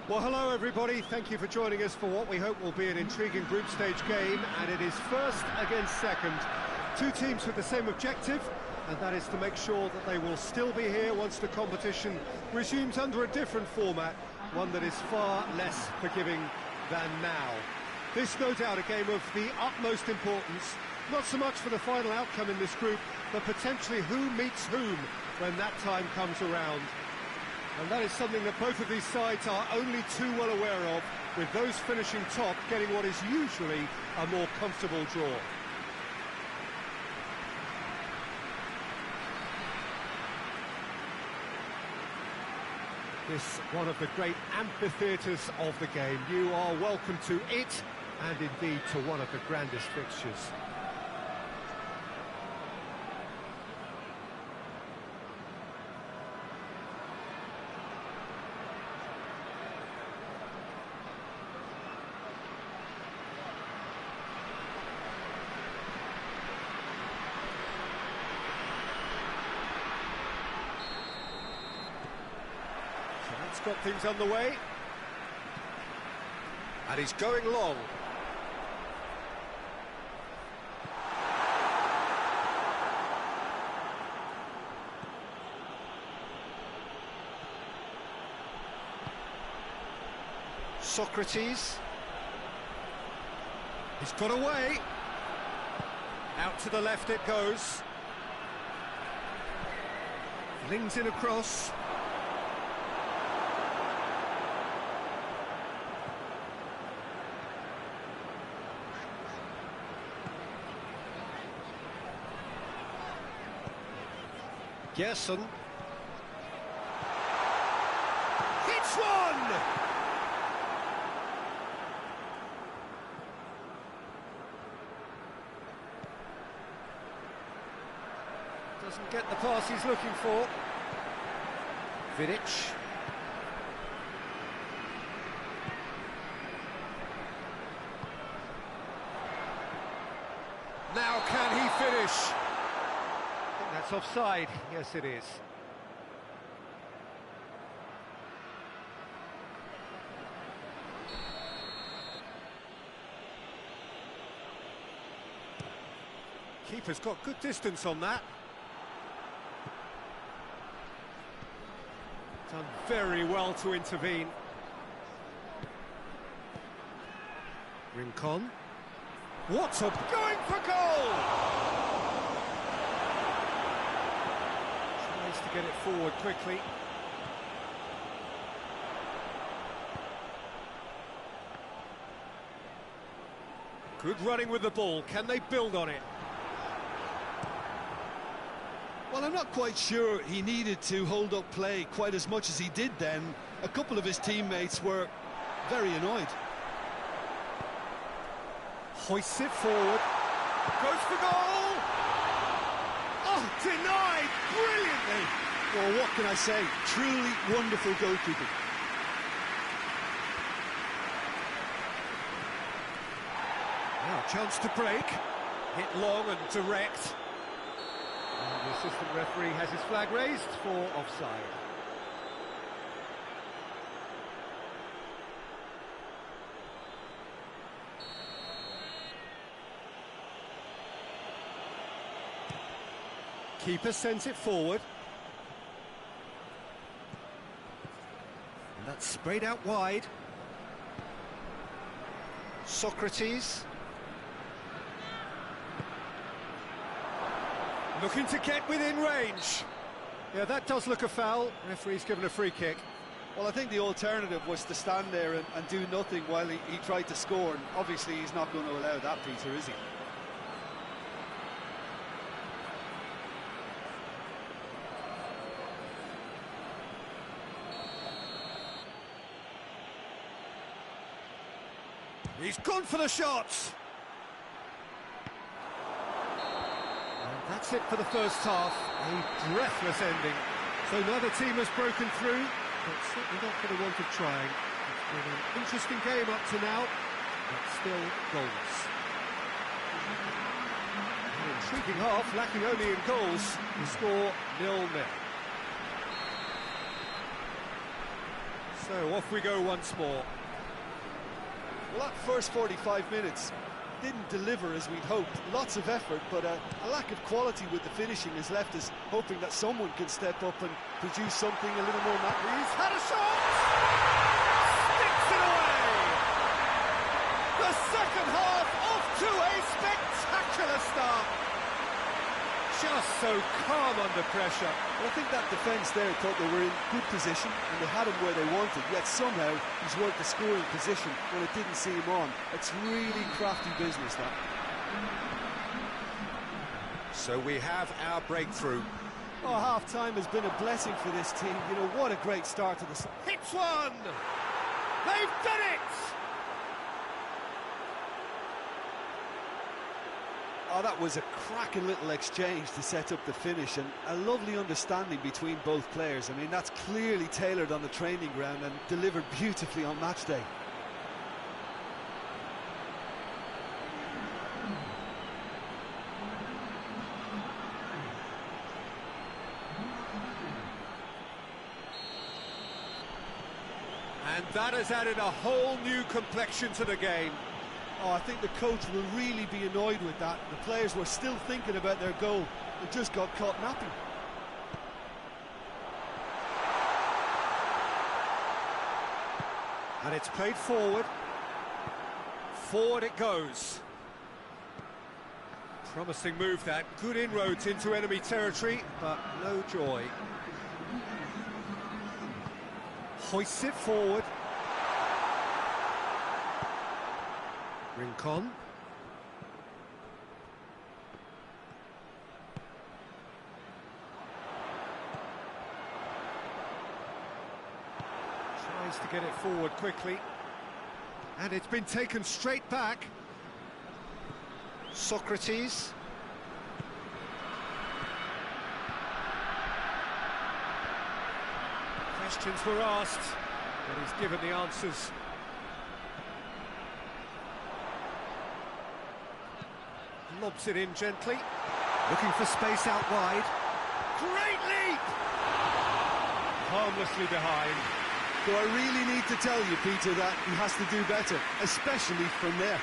Well, hello everybody, thank you for joining us for what we hope will be an intriguing group stage game, and it is first against second. Two teams with the same objective, and that is to make sure that they will still be here once the competition resumes under a different format, one that is far less forgiving than now. This, no doubt, a game of the utmost importance, not so much for the final outcome in this group, but potentially who meets whom when that time comes around. And that is something that both of these sides are only too well aware of, with those finishing top getting what is usually a more comfortable draw. This, one of the great amphitheatres of the game. You are welcome to it, and indeed to one of the grandest fixtures. Got things underway, and he's going long. Socrates, he's got away. Out to the left it goes. Flings in across. Gerson. Hits one! Doesn't get the pass he's looking for. Vidic. Now can he finish? That's offside. Yes, it is. Keeper's got good distance on that. Done very well to intervene. Rincon. What's up? Going for goal! To get it forward quickly. Good running with the ball. Can they build on it? Well, I'm not quite sure he needed to hold up play quite as much as he did then. A couple of his teammates were very annoyed. Hoists it forward. Goes for goal! Oh, denied brilliantly! Well, what can I say? Truly wonderful goalkeeping. Now, chance to break. Hit long and direct. And the assistant referee has his flag raised for offside. Keeper sends it forward. And that's sprayed out wide. Socrates. Looking to get within range. Yeah, that does look a foul. Referee's given a free kick. Well, I think the alternative was to stand there and do nothing while he tried to score. And obviously he's not going to allow that, Peter, is he? He's gone for the shots. And that's it for the first half. A breathless ending. So neither team has broken through, but certainly not for the want of trying. It's been an interesting game up to now, but still goalless. An intriguing half, lacking only in goals. The score 0-0. So off we go once more. Well, that first 45 minutes didn't deliver as we'd hoped. Lots of effort, but a lack of quality with the finishing has left us hoping that someone can step up and produce something a little more magical. He's had a shot! Sticks it away! The second half off to a spectacular start. Just so calm under pressure. Well, I think that defence there thought they were in good position and they had him where they wanted, yet somehow he's worked the scoring position when it didn't see him on. It's really crafty business, that. So we have our breakthrough. Oh, half-time has been a blessing for this team. You know, what a great start to the... Hits one! They've done it! Oh, that was a cracking little exchange to set up the finish, and a lovely understanding between both players. I mean, that's clearly tailored on the training ground and delivered beautifully on match day. And that has added a whole new complexion to the game. Oh, I think the coach will really be annoyed with that. The players were still thinking about their goal. They just got caught napping. And it's played forward. Forward it goes. Promising move that. Good inroads into enemy territory, but no joy. Hoists it forward. Rincon. Tries to get it forward quickly. And it's been taken straight back. Socrates. Questions were asked, but he's given the answers. Lobs it in gently, looking for space out wide. Great leap! Harmlessly behind. Do I really need to tell you, Peter, that he has to do better, especially from there?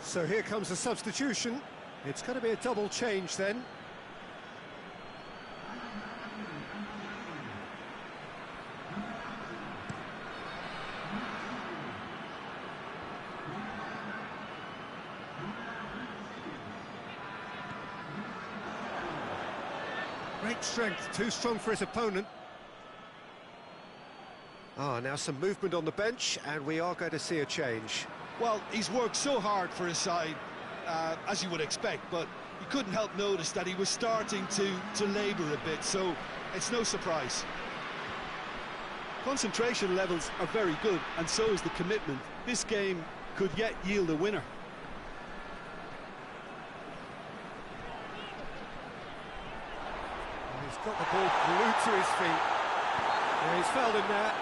So here comes a substitution. It's going to be a double change then. Great strength, too strong for his opponent. Now some movement on the bench, and we are going to see a change. Well, he's worked so hard for his side, as you would expect, but you couldn't help notice that he was starting to labour a bit, so it's no surprise. Concentration levels are very good, and so is the commitment. This game could yet yield a winner. He's got the ball glued to his feet. He's fouled him there.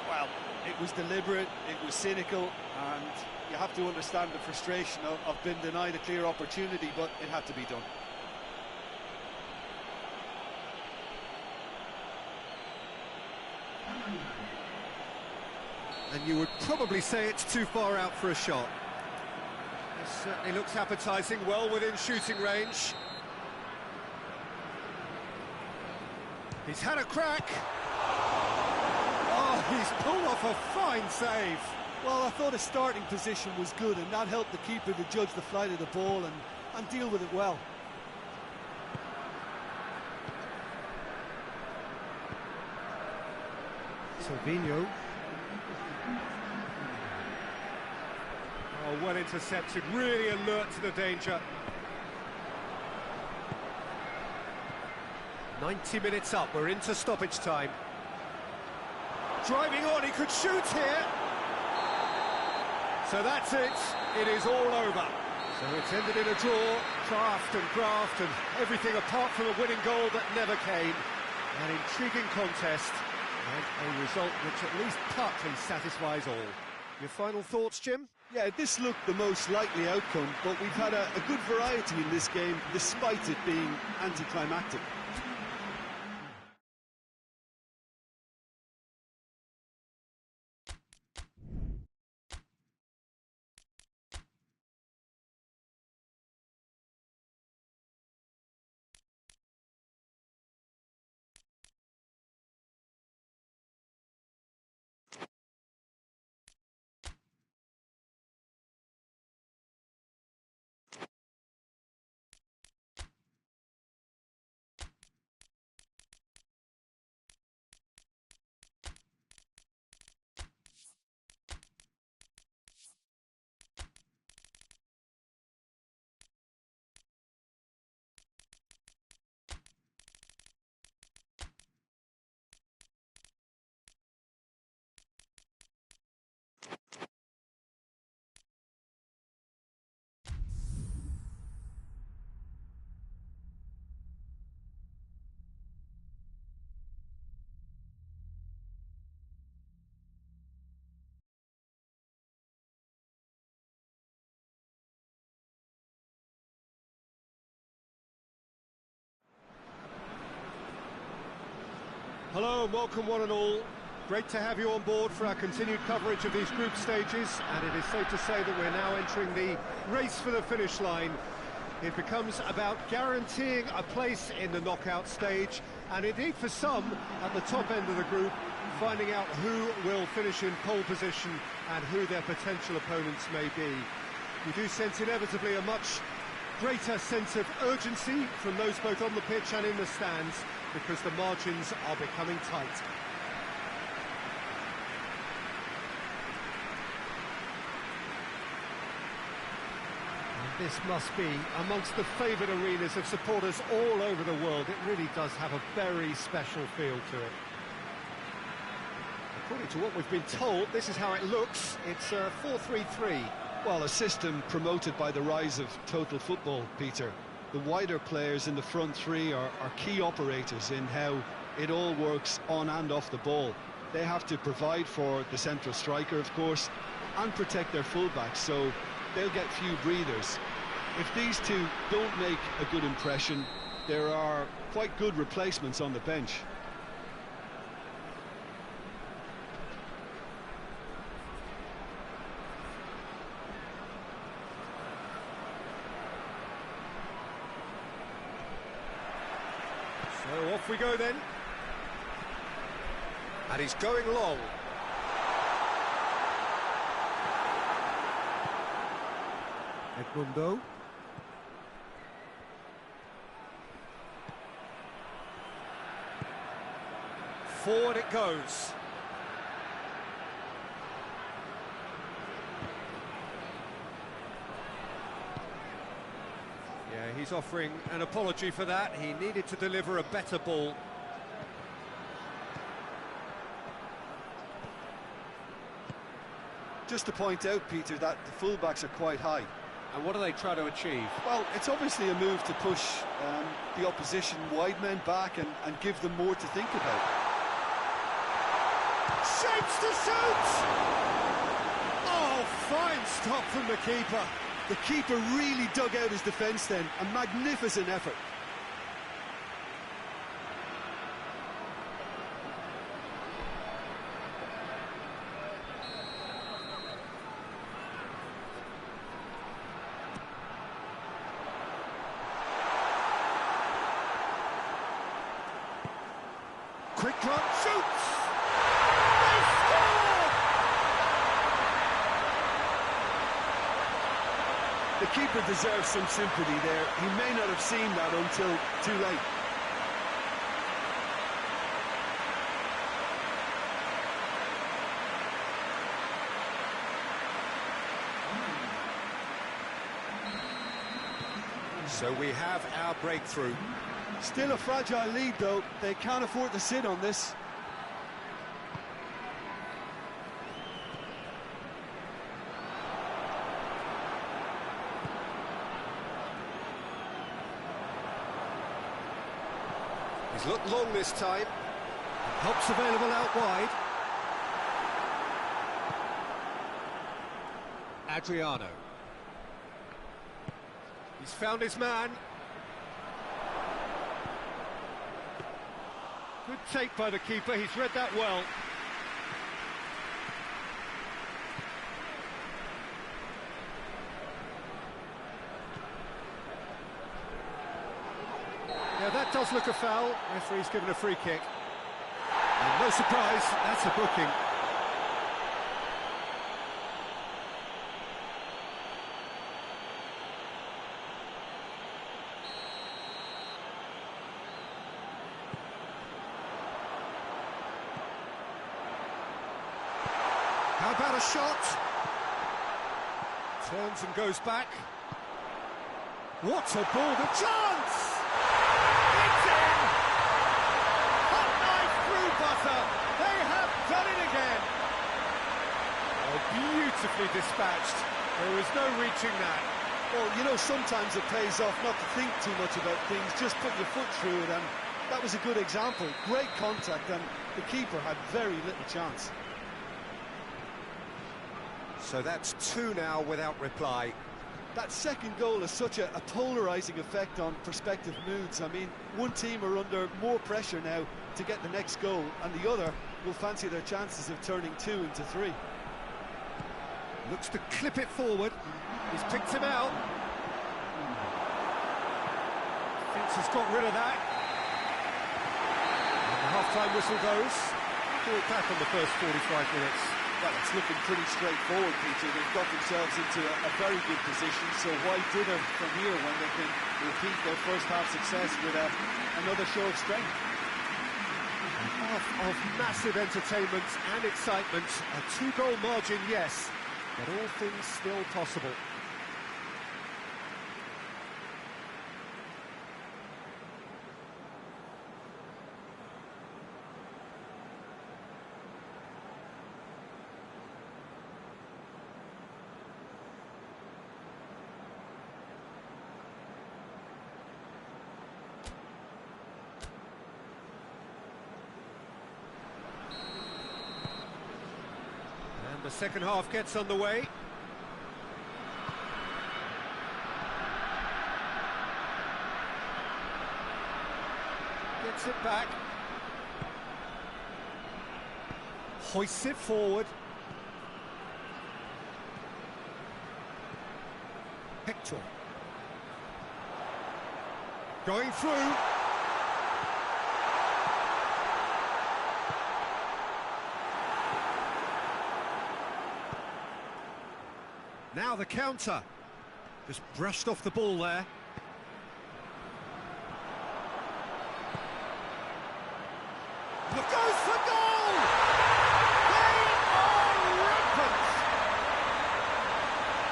Well, it was deliberate, it was cynical, and you have to understand the frustration of being denied a clear opportunity, but it had to be done. And you would probably say it's too far out for a shot. This certainly looks appetising, well within shooting range. He's had a crack. Oh, he's pulled off a fine save. Well, I thought his starting position was good, and that helped the keeper to judge the flight of the ball and deal with it well. Silvino. Oh, well intercepted, really alert to the danger. 90 minutes up, we're into stoppage time. Driving on, he could shoot here. So that's it, it is all over. So it's ended in a draw, graft and everything apart from a winning goal that never came. An intriguing contest, and a result which at least partly satisfies all. Your final thoughts, Jim? Yeah, this looked the most likely outcome, but we've had a good variety in this game, despite it being anticlimactic. Hello and welcome one and all. Great to have you on board for our continued coverage of these group stages, and it is safe to say that we're now entering the race for the finish line. It becomes about guaranteeing a place in the knockout stage, and indeed for some at the top end of the group, finding out who will finish in pole position and who their potential opponents may be. We do sense inevitably a much greater sense of urgency from those both on the pitch and in the stands, because the margins are becoming tight. And this must be amongst the favoured arenas of supporters all over the world. It really does have a very special feel to it. According to what we've been told, this is how it looks. It's 4-3-3. Well, a system promoted by the rise of total football, Peter. The wider players in the front three are key operators in how it all works on and off the ball. They have to provide for the central striker, of course, and protect their fullbacks, so they'll get few breathers. If these two don't make a good impression, there are quite good replacements on the bench. So off we go then. And he's going long. Edmundo. Forward it goes. Yeah, he's offering an apology for that. He needed to deliver a better ball. Just to point out, Peter, that the fullbacks are quite high. And what do they try to achieve? Well, it's obviously a move to push the opposition wide men back and give them more to think about. Shapes to shoot! Oh, fine stop from the keeper. The keeper really dug out his defence then. A magnificent effort. Quick drop, shoots! They score! The keeper deserves some sympathy there. He may not have seen that until too late. So we have our breakthrough. Still a fragile lead, though. They can't afford to sit on this. He's looked long this time. Help's available out wide. Adriano. He's found his man. Good take by the keeper, he's read that well. Yeah, that does look a foul. Referee's given a free kick. And no surprise, that's a booking. How about a shot? Turns and goes back. What a ball, the chance! It's in! Hot knife through butter. They have done it again. Oh, beautifully dispatched. There was no reaching that. Well, you know, sometimes it pays off not to think too much about things, just put your foot through it, and that was a good example. Great contact, and the keeper had very little chance. So that's 2 now without reply. That second goal has such a polarising effect on prospective moods. I mean, one team are under more pressure now to get the next goal, and the other will fancy their chances of turning 2 into 3. Looks to clip it forward. He's picked him out. Thinks he's got rid of that. And the half-time whistle goes. Threw it back on the first 45 minutes. Well, it's looking pretty straightforward, Peter. They've got themselves into a very good position, so why dither from here when they can repeat their first-half success with another show of strength? Half of massive entertainment and excitement. A 2-goal margin, yes, but all things still possible. The second half gets underway. Gets it back. Hoists it forward. Hector. Going through. Now the counter. Just brushed off the ball there. Look, goes for goal! They are rampant!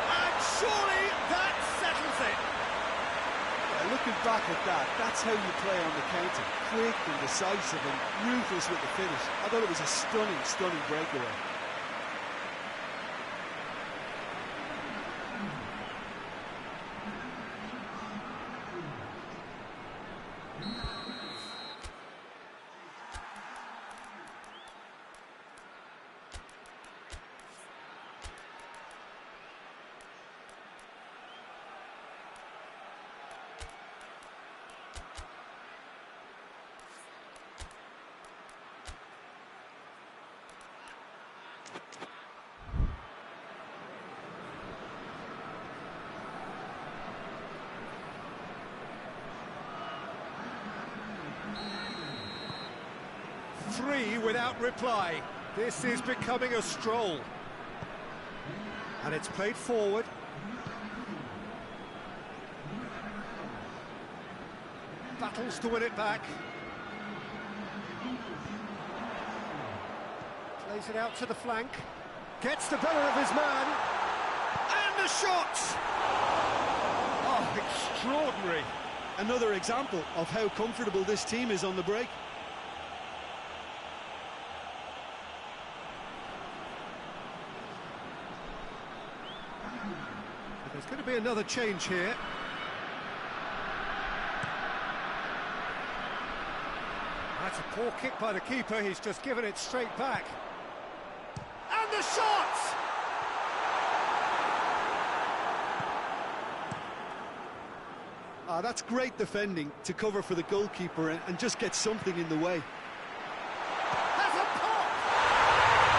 And surely that settles it. Yeah, looking back at that, that's how you play on the counter. Quick and decisive and ruthless with the finish. I thought it was a stunning, stunning breakaway. Three without reply. This is becoming a stroll. And it's played forward. Battles to win it back. Plays it out to the flank. Gets the better of his man. And the shot! Oh, extraordinary. another example of how comfortable this team is on the break. There's going to be another change here. That's a poor kick by the keeper, he's just given it straight back. And the shot! That's great defending to cover for the goalkeeper and just get something in the way. Has a pop!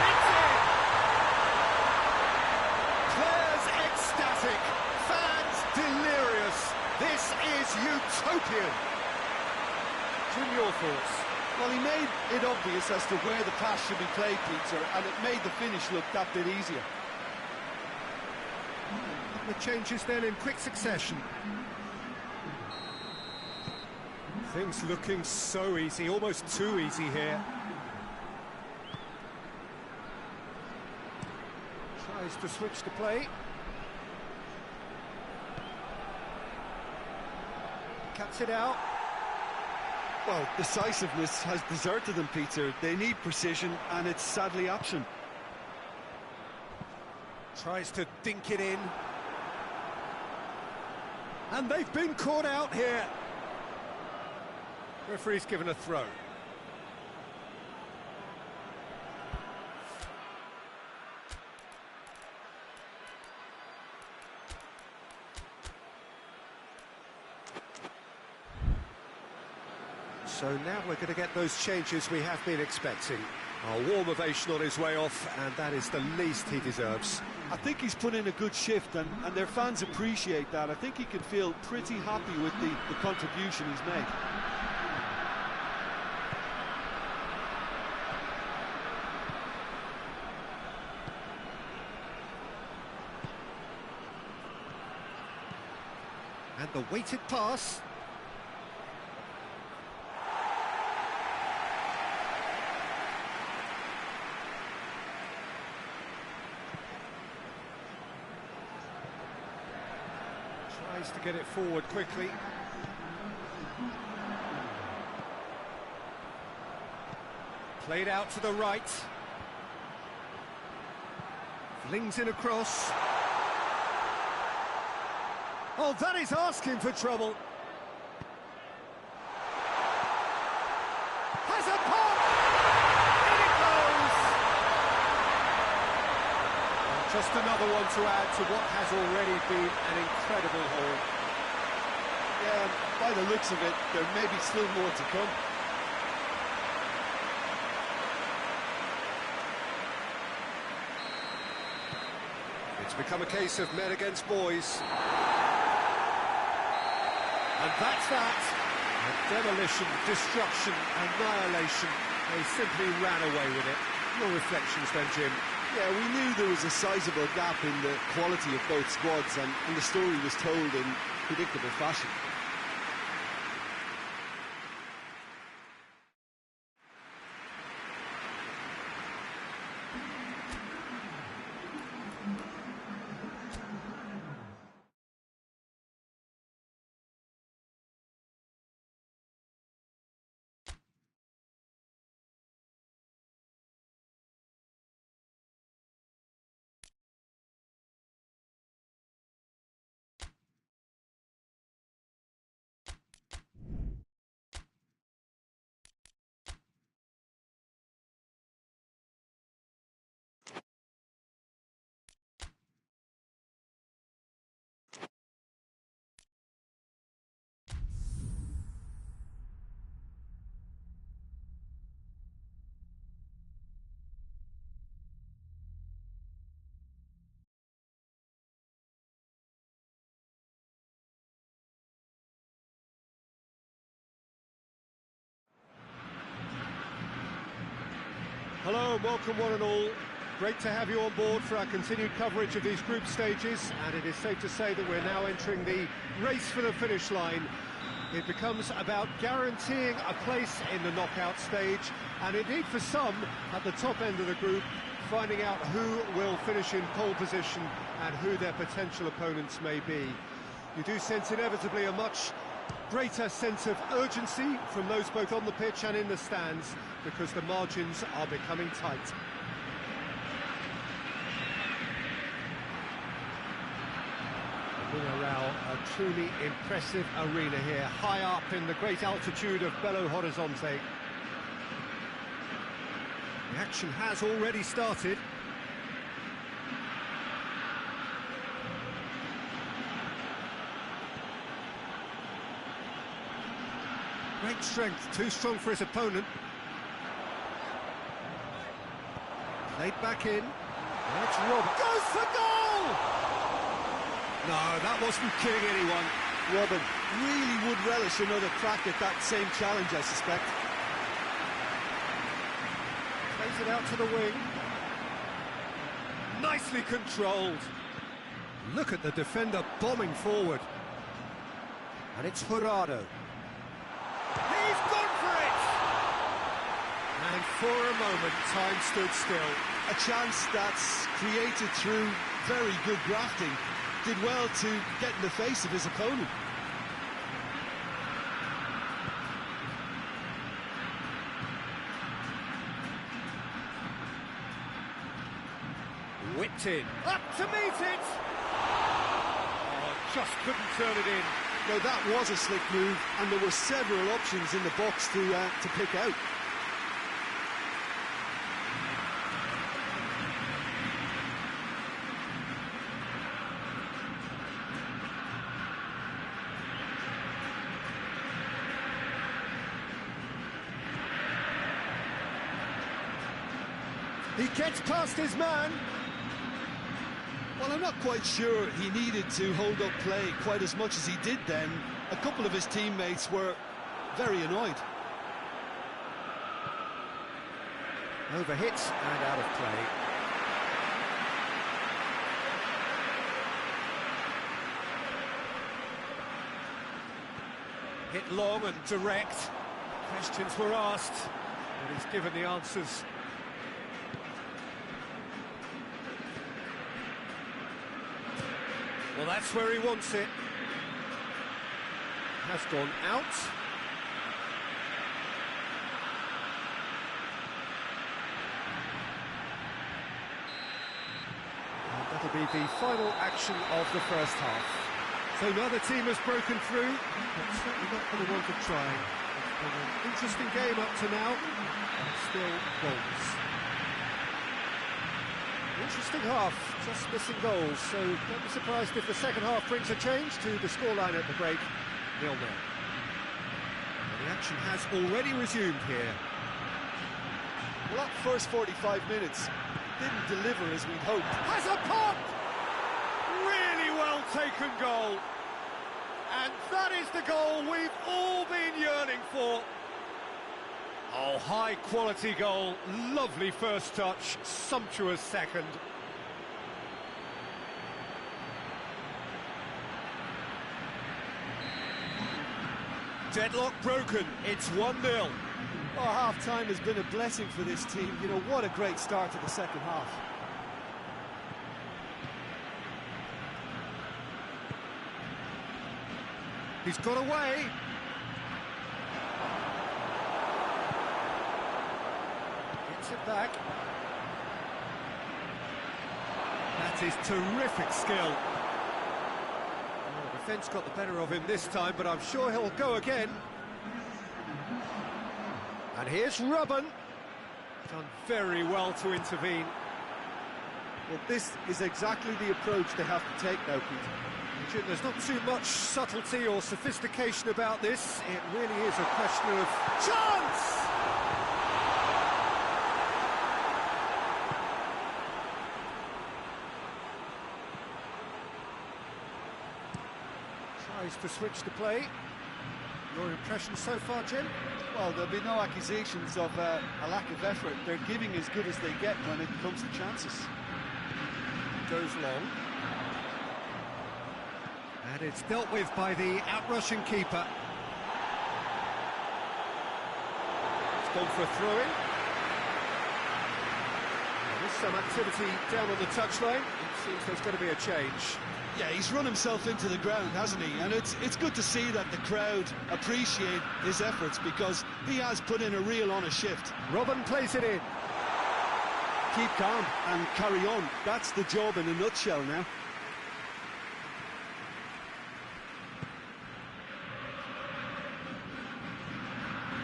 It's in! Players ecstatic, fans delirious. This is utopian. Jim, your thoughts? Well, he made it obvious as to where the pass should be played, Peter, and it made the finish look that bit easier. The changes then in quick succession. Things looking so easy, almost too easy here. Tries to switch the play. Cuts it out. Well, decisiveness has deserted them, Peter. They need precision, and it's sadly absent. Tries to dink it in. And they've been caught out here. Referee's given a throw. So now we're going to get those changes we have been expecting. A warm ovation on his way off, and that is the least he deserves. I think he's put in a good shift, and their fans appreciate that. I think he can feel pretty happy with the contribution he's made. And the weighted pass. Tries to get it forward quickly. Played out to the right. Flings in across. Oh, that is asking for trouble. Has a pop! In it goes! Just another one to add to what has already been an incredible haul. Yeah, by the looks of it, there may be still more to come. It's become a case of men against boys. And that's that. A demolition, destruction, annihilation. They simply ran away with it. Your reflections then, Jim? Yeah, we knew there was a sizable gap in the quality of both squads, and the story was told in predictable fashion. Hello and welcome one and all. Great to have you on board for our continued coverage of these group stages, and it is safe to say that we're now entering the race for the finish line. It becomes about guaranteeing a place in the knockout stage, and indeed for some at the top end of the group, finding out who will finish in pole position and who their potential opponents may be. You do sense inevitably a much greater sense of urgency from those both on the pitch and in the stands, because the margins are becoming tight. MINEIRO, a truly impressive arena here, high up in the great altitude of Belo Horizonte. The action has already started. Great strength, too strong for his opponent. Laid back in. That's Robin. Goes for goal! No, that wasn't kidding anyone. Robin really would relish another crack at that same challenge, I suspect. Plays it out to the wing. Nicely controlled. Look at the defender bombing forward. And it's Jurado. He's gone for it! And for a moment, time stood still. A chance that's created through very good grafting. Did well to get in the face of his opponent. Whipped in. Up to meet it! Oh, just couldn't turn it in. Now that was a slick move, and there were several options in the box to pick out. He gets past his man. Well, I'm not quite sure he needed to hold up play quite as much as he did then. A couple of his teammates were very annoyed. Overhit and out of play. Hit long and direct. Questions were asked, but he's given the answers. Well, that's where he wants it. Has gone out. And that'll be the final action of the first half. So neither team has broken through, but certainly not for the want of trying. It's been an interesting game up to now, and still goals. Interesting half, just missing goals, so don't be surprised if the second half brings a change to the scoreline at the break, 0-0. The action has already resumed here. Well, that first 45 minutes didn't deliver as we'd hoped. Has a pop! Really well taken goal. And that is the goal we've all been yearning for. Oh, high-quality goal, lovely first touch, sumptuous second. Deadlock broken, it's 1-0. Oh, half-time has been a blessing for this team. You know, what a great start to the second half. He's got away. Gets it back. That is terrific skill. Well, the defence got the better of him this time, but I'm sure he'll go again. And here's Robin. Done very well to intervene. Well, this is exactly the approach they have to take now, Peter. There's not too much subtlety or sophistication about this. It really is a question of chance! Tries to switch the play. Your impression so far, Jim? Well, there'll be no accusations of a lack of effort. They're giving as good as they get when it comes to chances. Goes long. And it's dealt with by the out-rushing keeper. It's gone for a throw-in. There's some activity down on the touchline. It seems there's going to be a change. Yeah, he's run himself into the ground, hasn't he? And it's good to see that the crowd appreciate his efforts, because he has put in a real honest shift. Robin plays it in. Keep calm and carry on. That's the job in a nutshell now.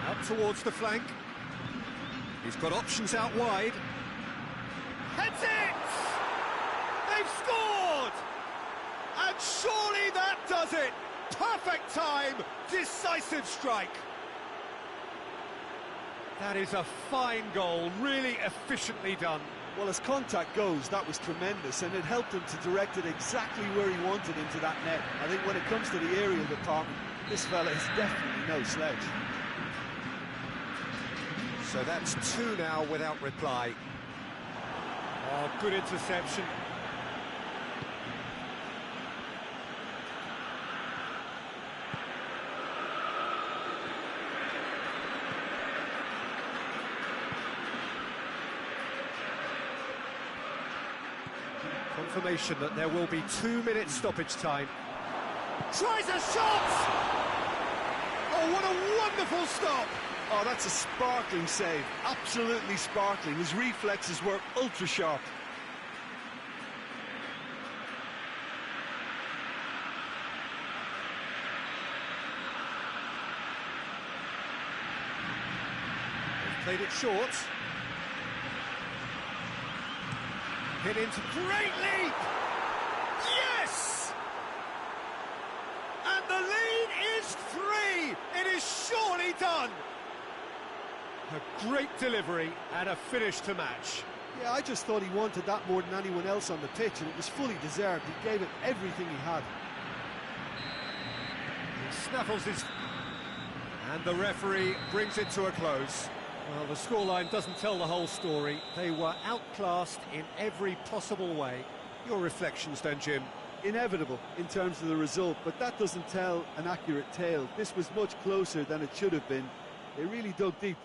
Out towards the flank. He's got options out wide. Heads it! They've scored! And surely that does it! Perfect time, decisive strike. That is a fine goal, really efficiently done. Well, as contact goes, that was tremendous, and it helped him to direct it exactly where he wanted, into that net. I think when it comes to the aerial department, this fella is definitely no slouch. So that's two now without reply. Oh, good interception. Confirmation that there will be 2 minutes stoppage time. Tries a shot! Oh, what a wonderful stop! Oh, that's a sparkling save. Absolutely sparkling. His reflexes were ultra sharp. They've played it short. Hit into great leap! Yes! And the lead is 3! It is surely done! A great delivery and a finish to match. Yeah, I just thought he wanted that more than anyone else on the pitch, and it was fully deserved. He gave it everything he had. He snaffles his... And the referee brings it to a close. Well, the scoreline doesn't tell the whole story. They were outclassed in every possible way. Your reflections then, Jim? Inevitable in terms of the result, but that doesn't tell an accurate tale. This was much closer than it should have been. They really dug deep.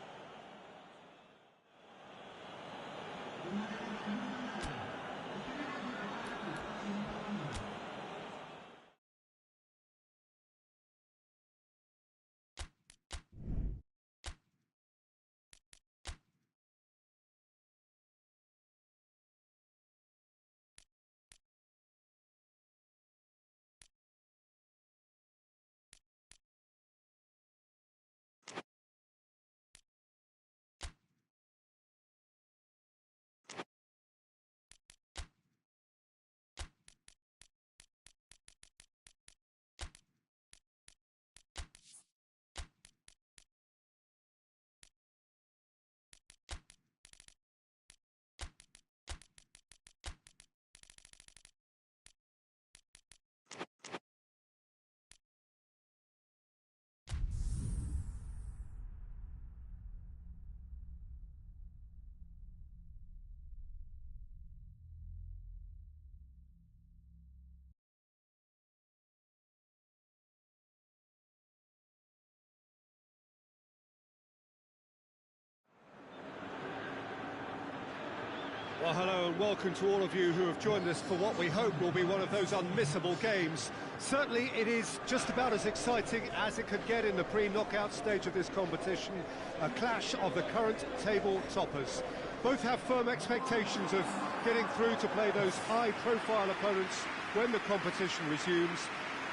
Well, hello and welcome to all of you who have joined us for what we hope will be one of those unmissable games. Certainly it is just about as exciting as it could get in the pre-knockout stage of this competition, a clash of the current table toppers. Both have firm expectations of getting through to play those high-profile opponents when the competition resumes.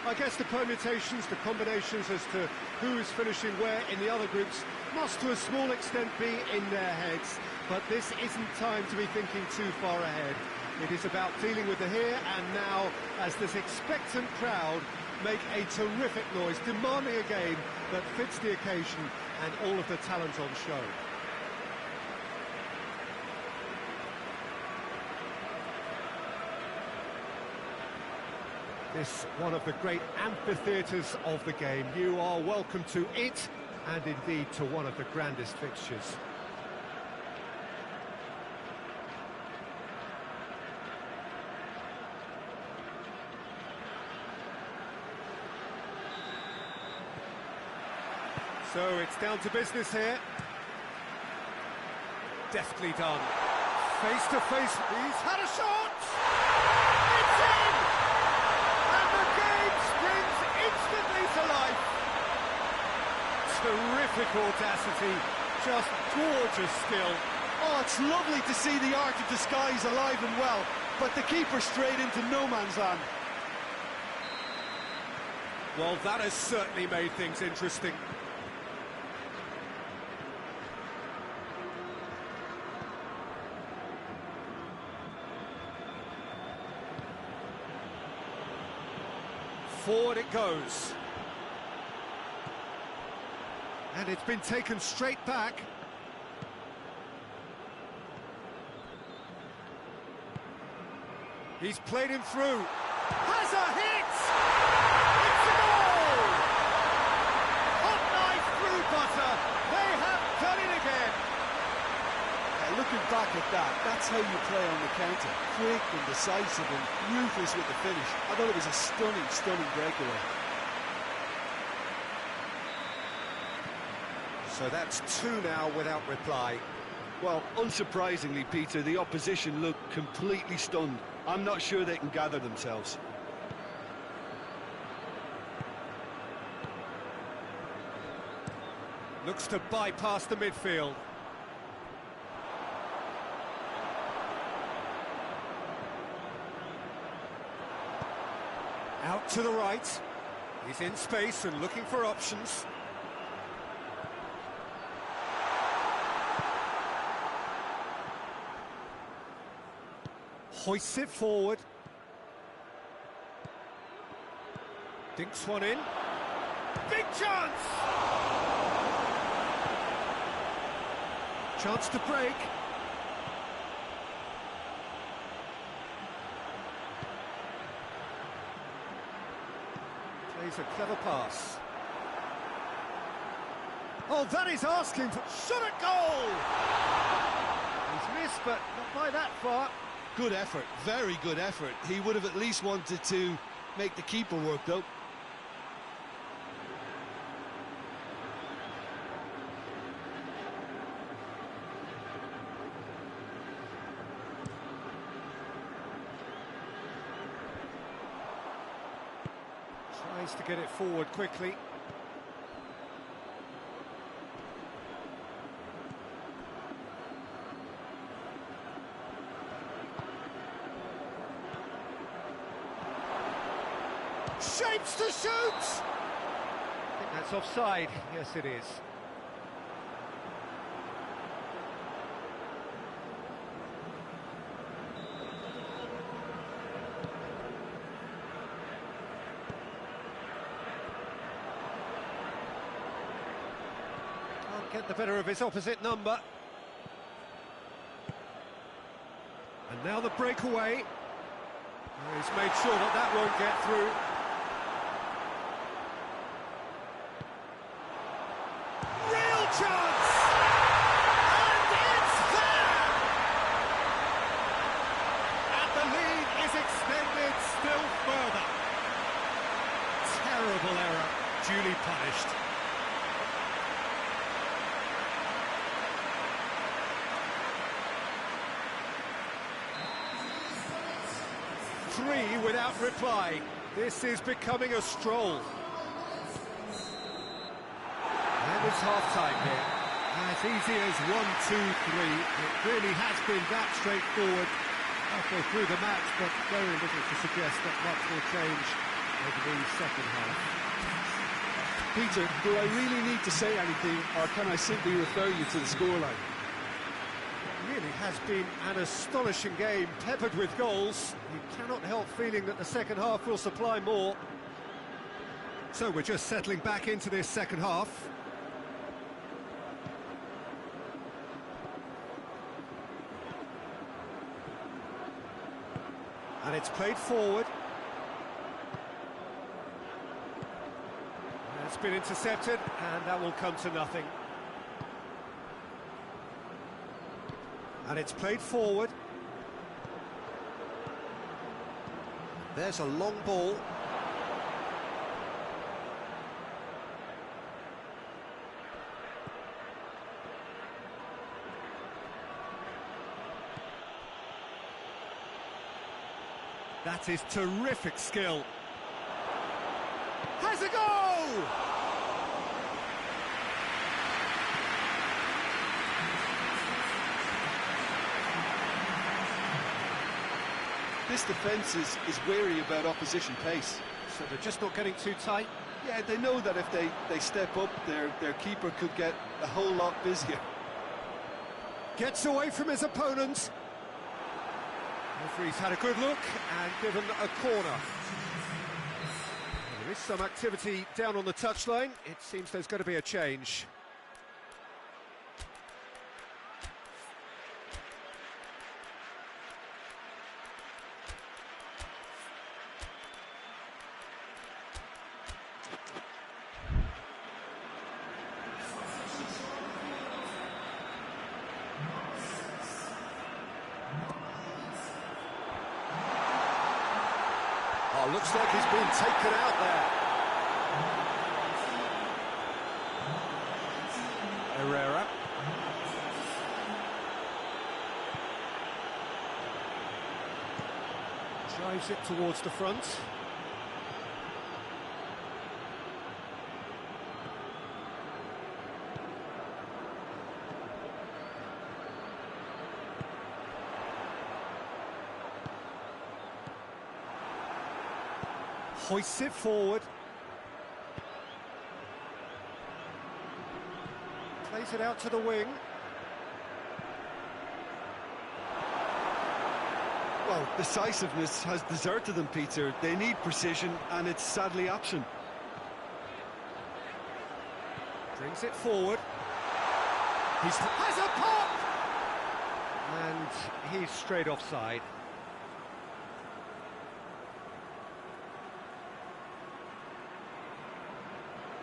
I guess the permutations, the combinations as to who is finishing where in the other groups must to a small extent be in their heads. But this isn't time to be thinking too far ahead. It is about dealing with the here and now as this expectant crowd make a terrific noise, demanding a game that fits the occasion and all of the talent on show. This one of the great amphitheatres of the game. You are welcome to it, and indeed to one of the grandest fixtures. So it's down to business here. Deftly done. Face to face. He's had a shot! It's in! audacity, just gorgeous skill. Oh, it's lovely to see the art of disguise alive and well, but the keeper straight into no man's land. Well, that has certainly made things interesting. Forward it goes. And it's been taken straight back. He's played him through. Has a hit! It's a goal! Hot knife through butter. They have done it again. Looking back at that, that's how you play on the counter. Quick and decisive and ruthless with the finish. I thought it was a stunning, stunning breakaway. So that's two now without reply. Well, unsurprisingly, Peter, the opposition look completely stunned. I'm not sure they can gather themselves. Looks to bypass the midfield. Out to the right. He's in space and looking for options. Hoists it forward. Dinks one in. Big chance! Chance to break. Plays a clever pass. Oh, that is asking for... Shot at goal! He's missed, but not by that far. Good effort, very good effort. He would have at least wanted to make the keeper work, though. Tries to get it forward quickly. Shapes to shoot! I think that's offside. Yes, it is. Can't get the better of his opposite number. And now the breakaway. He's made sure that that won't get through. Chance! And it's there! And the lead is extended still further. Terrible error, duly punished. Three without reply. This is becoming a stroll. And it's half-time here. As easy as 1, 2, 3. It really has been that straightforward halfway through the match, but very little to suggest that much will change over the second half. Peter, do I really need to say anything, or can I simply refer you to the scoreline? It really has been an astonishing game, peppered with goals. You cannot help feeling that the second half will supply more. So we're just settling back into this second half. And it's played forward. And it's been intercepted, and that will come to nothing. And it's played forward. There's a long ball. That is terrific skill. Has a goal! This defence is wary about opposition pace. So they're just not getting too tight. Yeah, they know that if they step up, their keeper could get a whole lot busier. Gets away from his opponent. Referee's had a good look and given a corner. There is some activity down on the touchline. It seems there's going to be a change. Oh, looks like he's been taken out there. Herrera. Drives it towards the front. Hoists it forward. Plays it out to the wing. Well, decisiveness has deserted them, Peter. They need precision, and it's sadly absent. Brings it forward. Has a pop! And he's straight offside.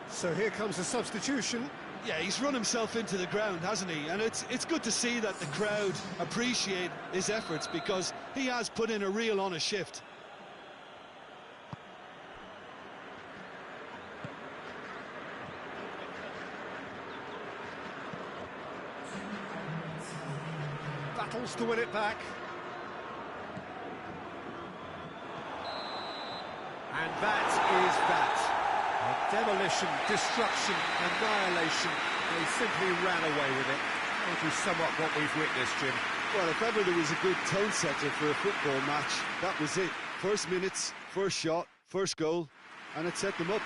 So here comes a substitution. Yeah, he's run himself into the ground, hasn't he? And it's good to see that the crowd appreciate his efforts, because he has put in a real honest shift. Battles to win it back. And that is that. Demolition, destruction, annihilation. They simply ran away with it. That would be somewhat what we've witnessed, Jim. Well, if ever there was a good tone setter for a football match, that was it. First minutes, first shot, first goal, and it set them up.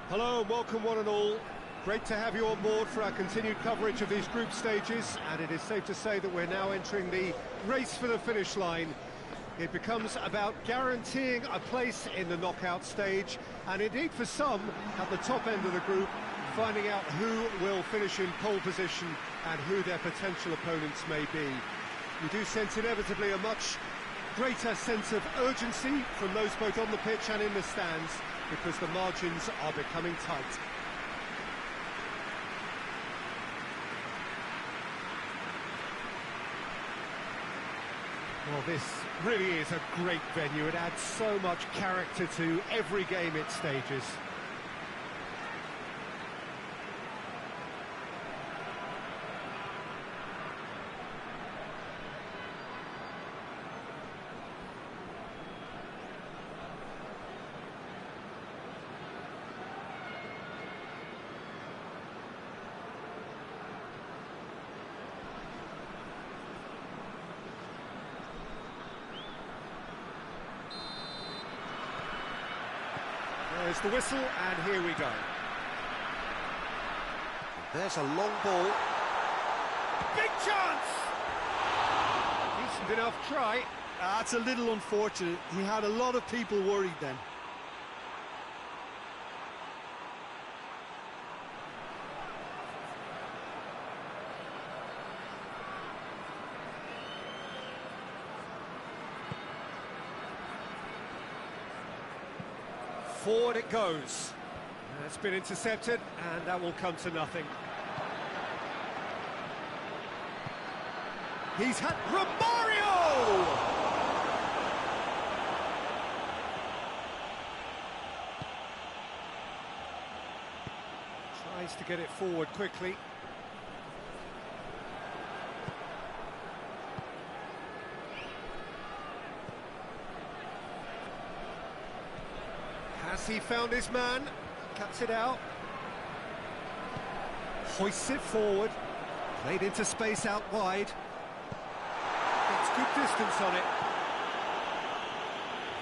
Hello and welcome one and all. Great to have you on board for our continued coverage of these group stages, and it is safe to say that we're now entering the race for the finish line. It becomes about guaranteeing a place in the knockout stage, and indeed for some, at the top end of the group, finding out who will finish in pole position and who their potential opponents may be. You do sense inevitably a much greater sense of urgency from those both on the pitch and in the stands, because the margins are becoming tight. Well, this really is a great venue. It adds so much character to every game it stages. There's the whistle, and here we go. There's a long ball. Big chance! Decent enough try. That's a little unfortunate. He had a lot of people worried then. Forward it goes. It's been intercepted, and that will come to nothing. He's had Romario! Tries to get it forward quickly. Has he found his man? Cuts it out. Hoists it forward. Played into space out wide. Gets good distance on it.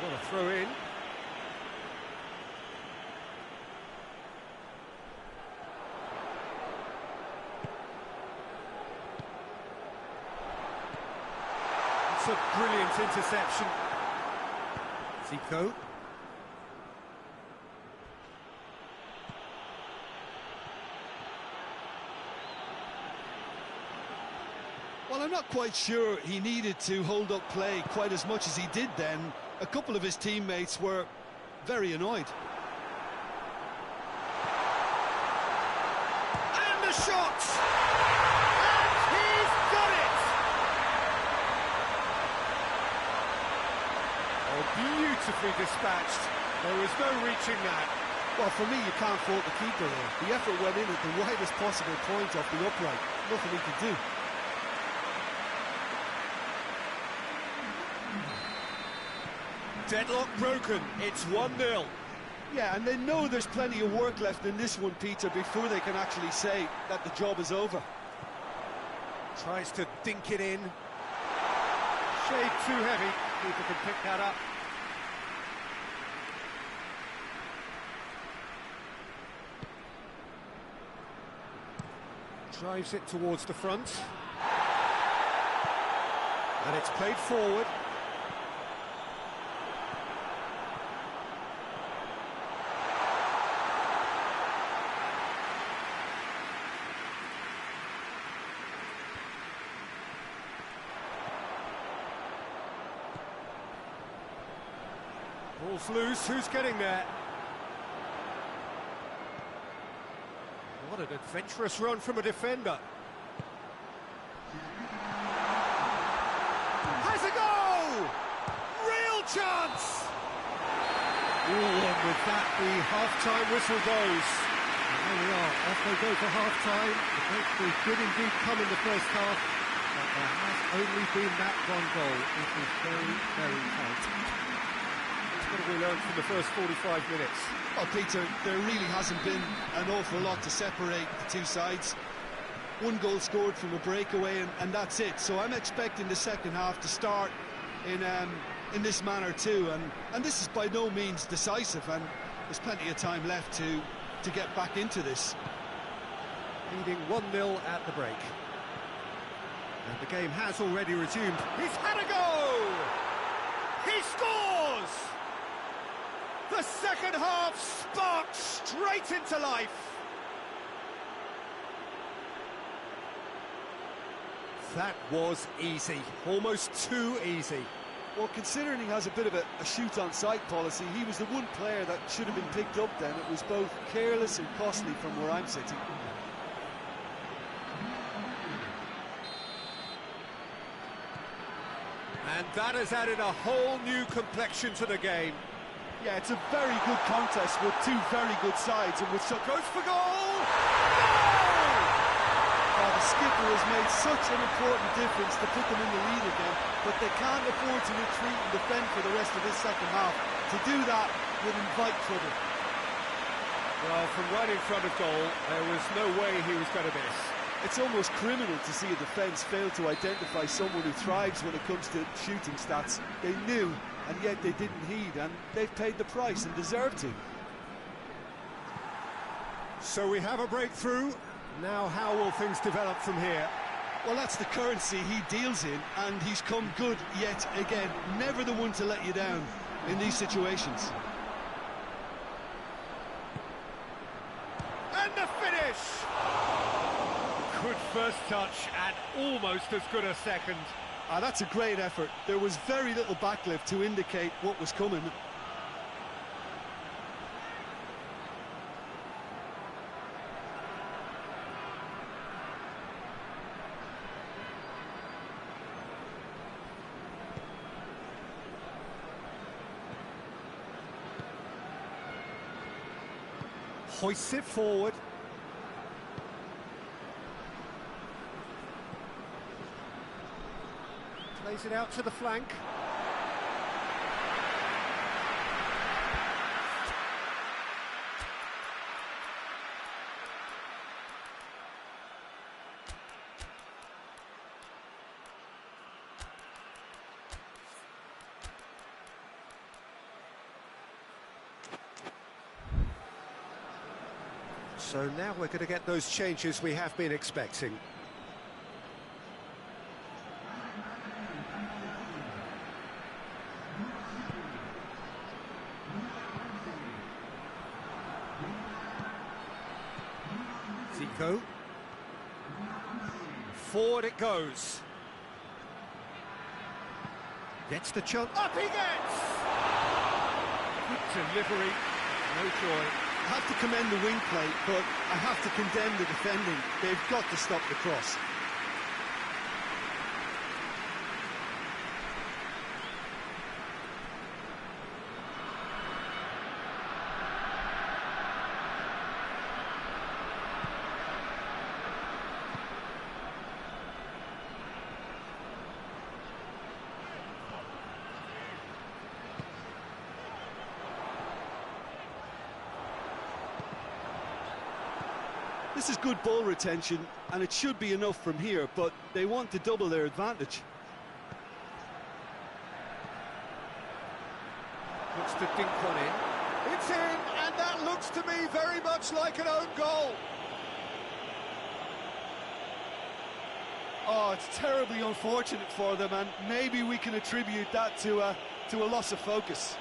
What a throw in. It's a brilliant interception. Zico. Well, I'm not quite sure he needed to hold up play quite as much as he did then. A couple of his teammates were very annoyed. And the shot! And he's got it! Oh, beautifully dispatched. There was no reaching that. Well, for me, you can't fault the keeper there. The effort went in at the widest possible point off the upright. Nothing he could do. Deadlock broken, it's 1-0. Yeah, and they know there's plenty of work left in this one, Peter, before they can actually say that the job is over. Tries to dink it in. Shade too heavy, keeper can pick that up. Drives it towards the front. And it's played forward. Ball's loose, who's getting there? What an adventurous run from a defender. Has a goal! Real chance! Ooh, and with that, the half-time whistle goes. And there we are, off they go for half-time. The breakthrough did indeed come in the first half, but there has only been that one goal. It is very, very tight. What have we learned from the first 45 minutes? Well, Peter, there really hasn't been an awful lot to separate the two sides. One goal scored from a breakaway, and that's it. So I'm expecting the second half to start in this manner too. And this is by no means decisive, and there's plenty of time left to to get back into this. Leading 1-0 at the break. And the game has already resumed. He's had a go! He scores! The second half sparked straight into life. That was easy, almost too easy. Well, considering he has a bit of a shoot-on-sight policy, he was the one player that should have been picked up then. It was both careless and costly from where I'm sitting. And that has added a whole new complexion to the game. Yeah, it's a very good contest with two very good sides, and with such... Goes for goal! Oh, the skipper has made such an important difference to put them in the lead again, but they can't afford to retreat and defend for the rest of this second half. To do that would invite trouble. Well, from right in front of goal, there was no way he was going to miss. It's almost criminal to see a defence fail to identify someone who thrives when it comes to shooting stats. They knew, and yet they didn't heed, and they've paid the price and deserve to. So we have a breakthrough. Now how will things develop from here? Well, that's the currency he deals in, and he's come good yet again. Never the one to let you down in these situations. And the finish! Good first touch and almost as good a second. That's a great effort. There was very little backlift to indicate what was coming. Hoists it forward. Plays it out to the flank. So now we're going to get those changes we have been expecting. Zico. Forward it goes. Gets the chance. Up he gets! Good delivery. No joy. I have to commend the wing play, but I have to condemn the defending. They've got to stop the cross. This is good ball retention, and it should be enough from here, but they want to double their advantage. Looks to dink one in. It's in, and that looks to me very much like an own goal. Oh, it's terribly unfortunate for them, and maybe we can attribute that to a loss of focus.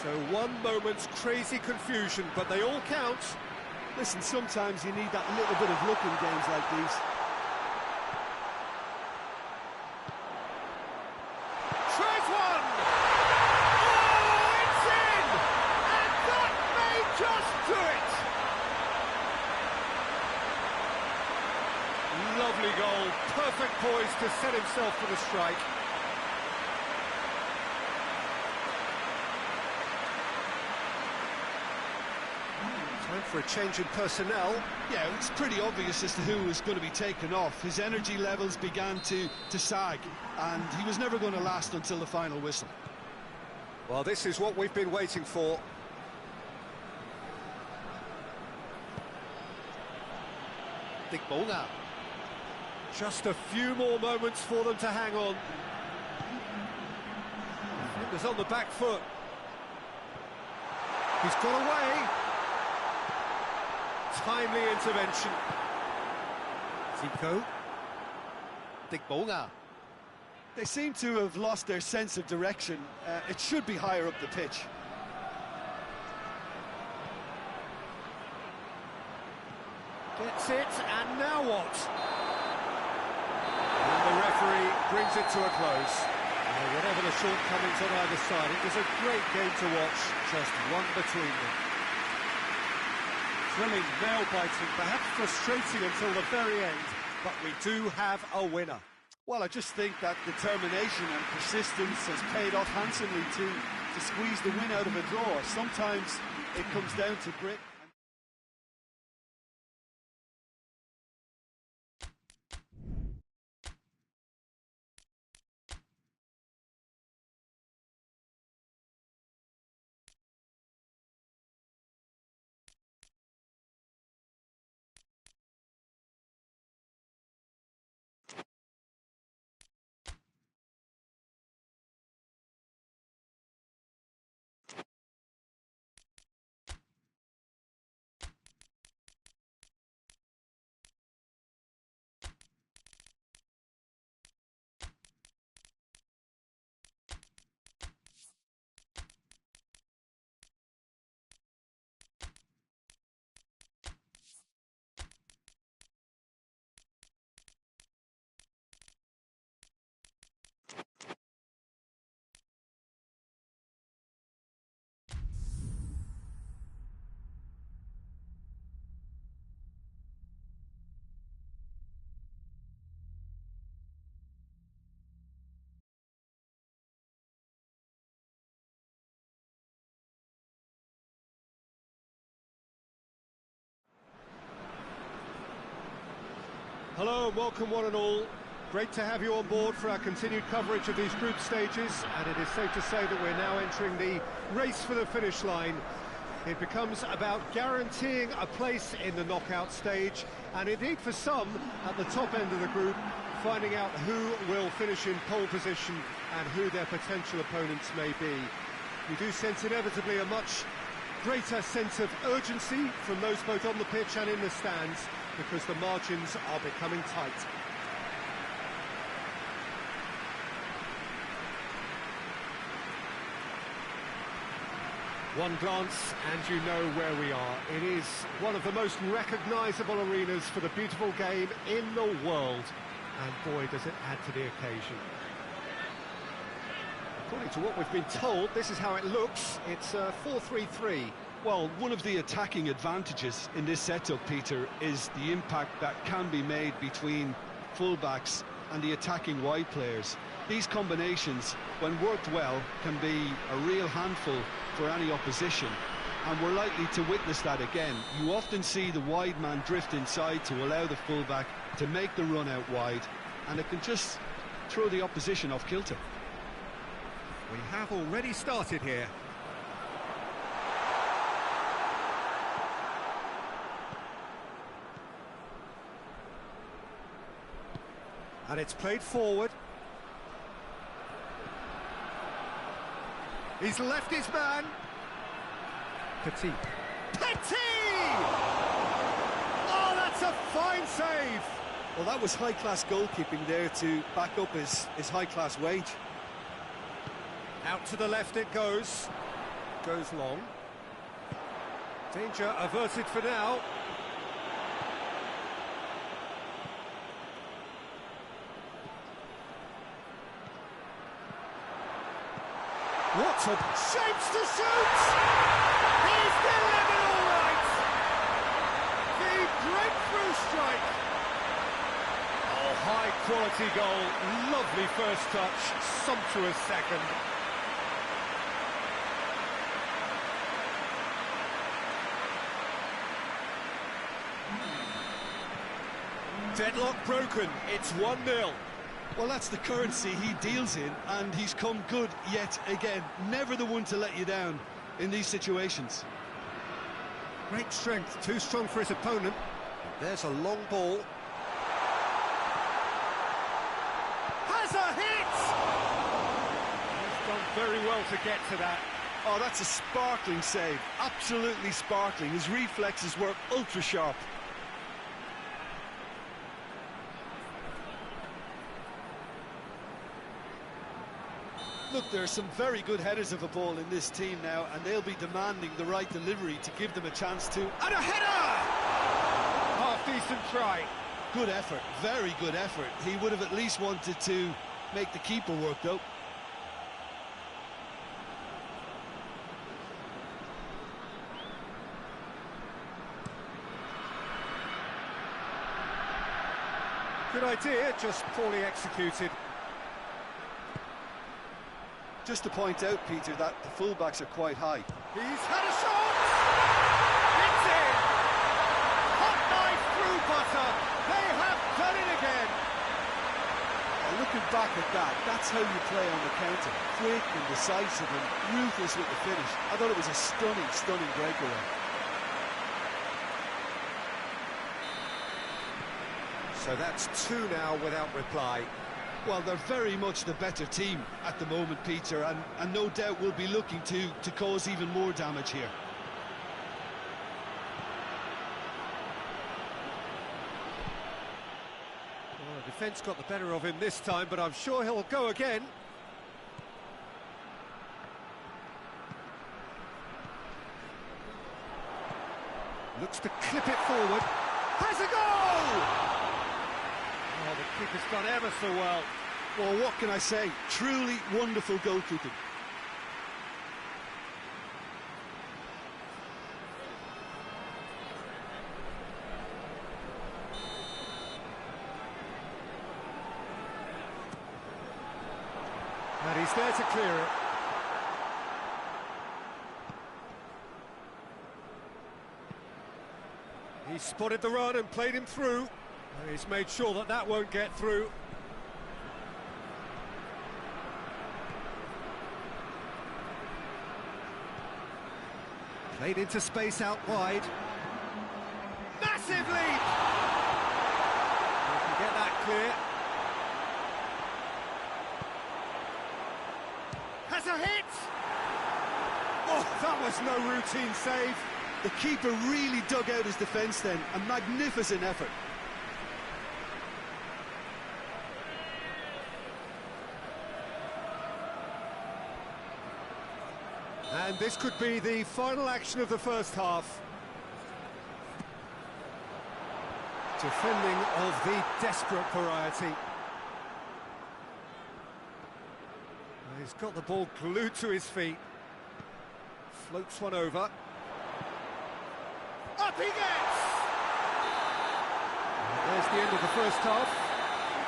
So one moment's crazy confusion, but they all count. Listen, sometimes you need that little bit of luck in games like these. Tries one! Oh, it's in! And that may just do it! Lovely goal, perfect poise to set himself for the strike. Time for a change in personnel. Yeah, it's pretty obvious as to who was going to be taken off. His energy levels began to sag, and he was never going to last until the final whistle. Well, this is what we've been waiting for. Tịch Bổ Ngà. Just a few more moments for them to hang on. Defenders on the back foot. He's got away. Timely intervention. Zico. Tịch Bổ Ngà. They seem to have lost their sense of direction. It should be higher up the pitch. Gets it, and now what? And the referee brings it to a close. Whatever the shortcomings on either side, it was a great game to watch, just one between them. Thrilling, nail-biting, perhaps frustrating until the very end, but we do have a winner. Well, I just think that determination and persistence has paid off handsomely to squeeze the win out of a draw. Sometimes it comes down to grit. Hello and welcome one and all. Great to have you on board for our continued coverage of these group stages, and it is safe to say that we're now entering the race for the finish line. It becomes about guaranteeing a place in the knockout stage, and indeed for some at the top end of the group, finding out who will finish in pole position and who their potential opponents may be. We do sense inevitably a much greater sense of urgency from those both on the pitch and in the stands, because the margins are becoming tight. One glance and you know where we are. It is one of the most recognisable arenas for the beautiful game in the world, and boy does it add to the occasion. According to what we've been told, this is how it looks. It's 4-3-3. Well, one of the attacking advantages in this setup, Peter, is the impact that can be made between fullbacks and the attacking wide players. These combinations, when worked well, can be a real handful for any opposition, and we're likely to witness that again. You often see the wide man drift inside to allow the fullback to make the run out wide, and it can just throw the opposition off kilter. We have already started here. And it's played forward. He's left his man. Petit. Oh, that's a fine save. Well, that was high-class goalkeeping there to back up his high-class wage. Out to the left it goes. Goes long. Danger averted for now. What a shapes to shoot! He's delivered all right! The breakthrough strike! Oh, high quality goal, lovely first touch, sumptuous second. Deadlock broken, it's 1-0. Well, that's the currency he deals in, and he's come good yet again. Never the one to let you down in these situations. Great strength, too strong for his opponent. There's a long ball. Has a hit! He's done very well to get to that. Oh, that's a sparkling save. Absolutely sparkling. His reflexes were ultra sharp. Look, there are some very good headers of a ball in this team now, and they'll be demanding the right delivery to give them a chance to... And a header! Half-decent try. Good effort, very good effort. He would have at least wanted to make the keeper work, though. Good idea, just poorly executed. Just to point out, Peter, that the fullbacks are quite high. He's had a shot! It's in! Hot knife through butter! They have done it again! Looking back at that, that's how you play on the counter. Quick and decisive and ruthless with the finish. I thought it was a stunning, stunning breakaway. So that's two now without reply. Well, they're very much the better team at the moment, Peter, and no doubt will be looking to cause even more damage here. Well, the defence got the better of him this time, but I'm sure he'll go again. Looks to clip it forward. Has a goal! Oh, the keeper's done ever so well. Well, what can I say? Truly wonderful goalkeeping. And he's there to clear it. He spotted the run and played him through. And he's made sure that that won't get through. Played into space out wide. Massive leap! He can get that clear. Has a hit! Oh, that was no routine save. The keeper really dug out his defence then. A magnificent effort. And this could be the final action of the first half. Defending of the desperate variety. He's got the ball glued to his feet. Floats one over. Up he gets! There's the end of the first half.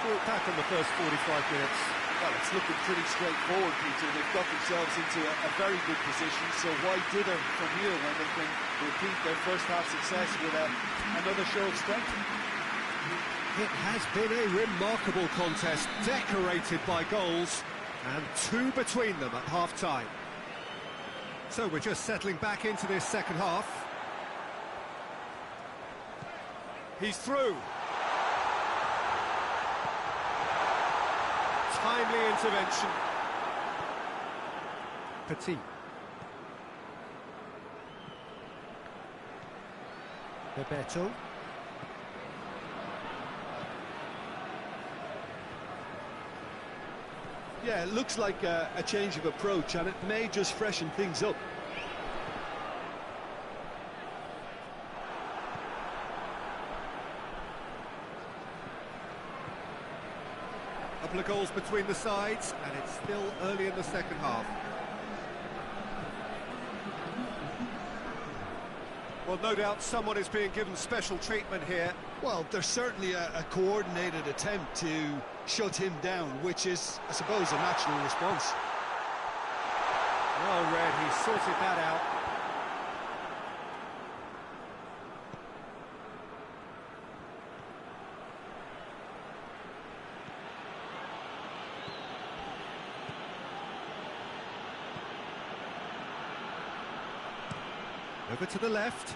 We'll look back on the first 45 minutes. Well, it's looking pretty straightforward, Peter. They've got themselves into a very good position, so why dither from here when they can repeat their first half success with another show of strength? It has been a remarkable contest, decorated by goals, and two between them at half-time. So we're just settling back into this second half. He's through. Timely intervention. Petit. Bebeto. Yeah, it looks like a change of approach, and it may just freshen things up. Couple of goals between the sides, and it's still early in the second half. Well, no doubt someone is being given special treatment here. Well, there's certainly a coordinated attempt to shut him down, which is, I suppose, a natural response. Well read, he sorted that out. Over to the left.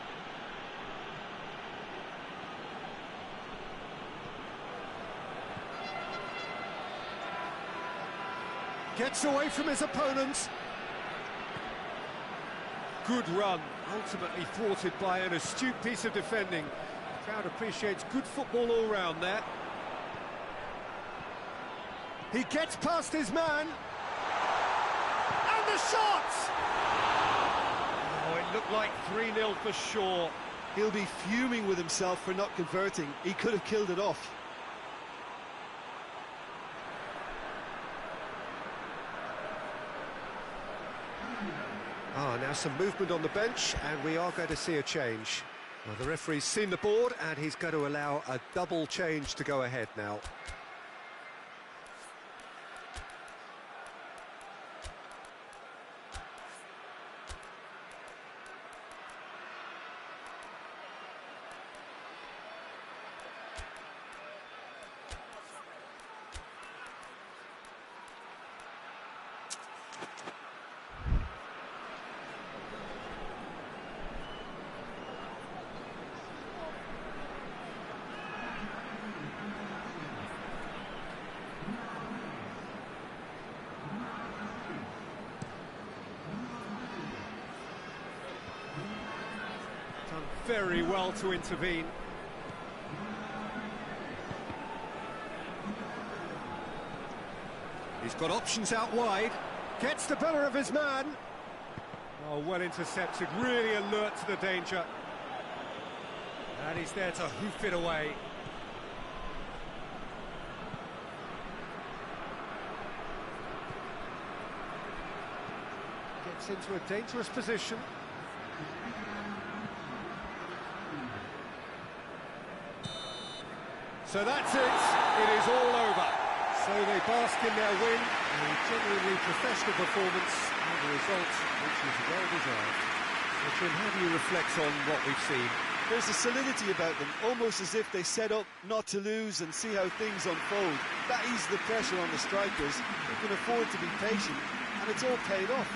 Gets away from his opponents. Good run, ultimately thwarted by an astute piece of defending. The crowd appreciates good football all round there. He gets past his man. And the shot! Oh, it looked like 3-0 for sure. He'll be fuming with himself for not converting. He could have killed it off. Now some movement on the bench, and we are going to see a change. Well, the referee's seen the board, and he's going to allow a double change to go ahead now. Very well to intervene. He's got options out wide. Gets the better of his man. Oh, well intercepted, really alert to the danger. And he's there to hoof it away. Gets into a dangerous position. So that's it, it is all over. So they bask in their win, a genuinely professional performance, and a result which is well-deserved. So Tim, how do you reflect on what we've seen? There's a solidity about them, almost as if they set up not to lose and see how things unfold. That eases the pressure on the strikers, who can afford to be patient, and it's all paid off.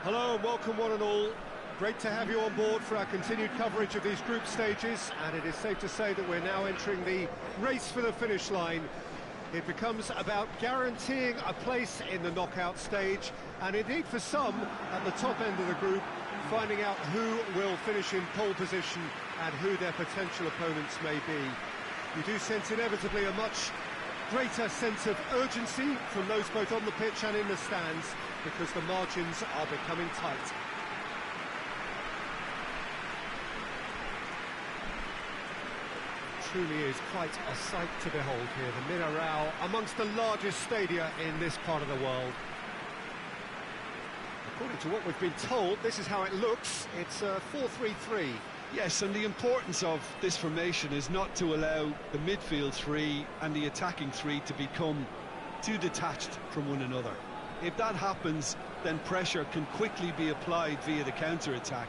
Hello and welcome one and all. Great to have you on board for our continued coverage of these group stages, and it is safe to say that we're now entering the race for the finish line. It becomes about guaranteeing a place in the knockout stage, and indeed for some at the top end of the group, finding out who will finish in pole position and who their potential opponents may be. You do sense inevitably a much greater sense of urgency from those both on the pitch and in the stands, because the margins are becoming tight. Truly is quite a sight to behold here, the MINEIRO, amongst the largest stadia in this part of the world. According to what we've been told, this is how it looks. It's 4-3-3. Yes, and the importance of this formation is not to allow the midfield three and the attacking three to become too detached from one another. If that happens, then pressure can quickly be applied via the counter-attack,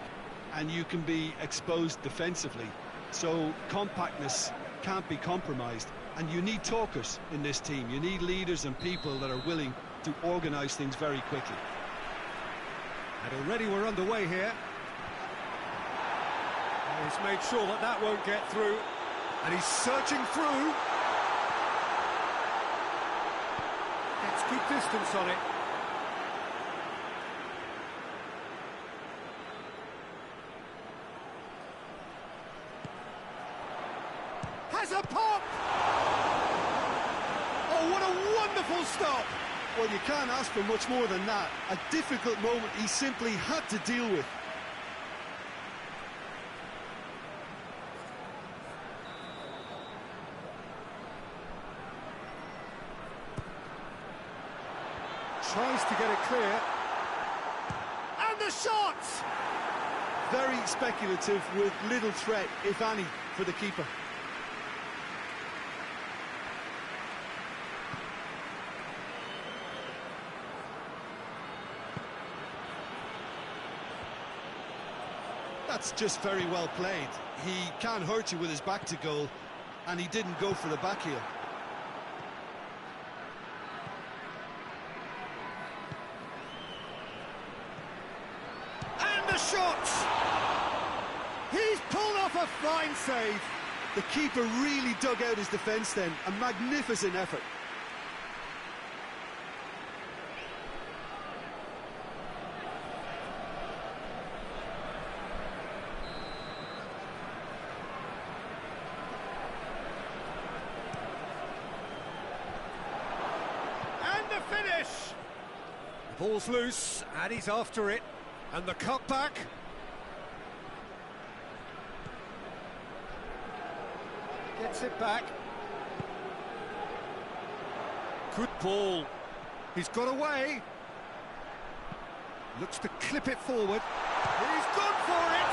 and you can be exposed defensively. So compactness can't be compromised, and you need talkers in this team. You need leaders and people that are willing to organise things very quickly. And already we're underway here. And he's made sure that that won't get through. And he's searching through. Gets good distance on it. Has a pop! Oh, what a wonderful stop! Well, you can't ask for much more than that. A difficult moment he simply had to deal with. Tries to get it clear. And the shot! Very speculative with little threat, if any, for the keeper. That's just very well played. He can't hurt you with his back to goal, and he didn't go for the back heel. And the shot! He's pulled off a fine save. The keeper really dug out his defence then. A magnificent effort. Finish! The ball's loose, and he's after it. And the cutback. Gets it back. Good ball. He's got away. Looks to clip it forward. He's gone for it!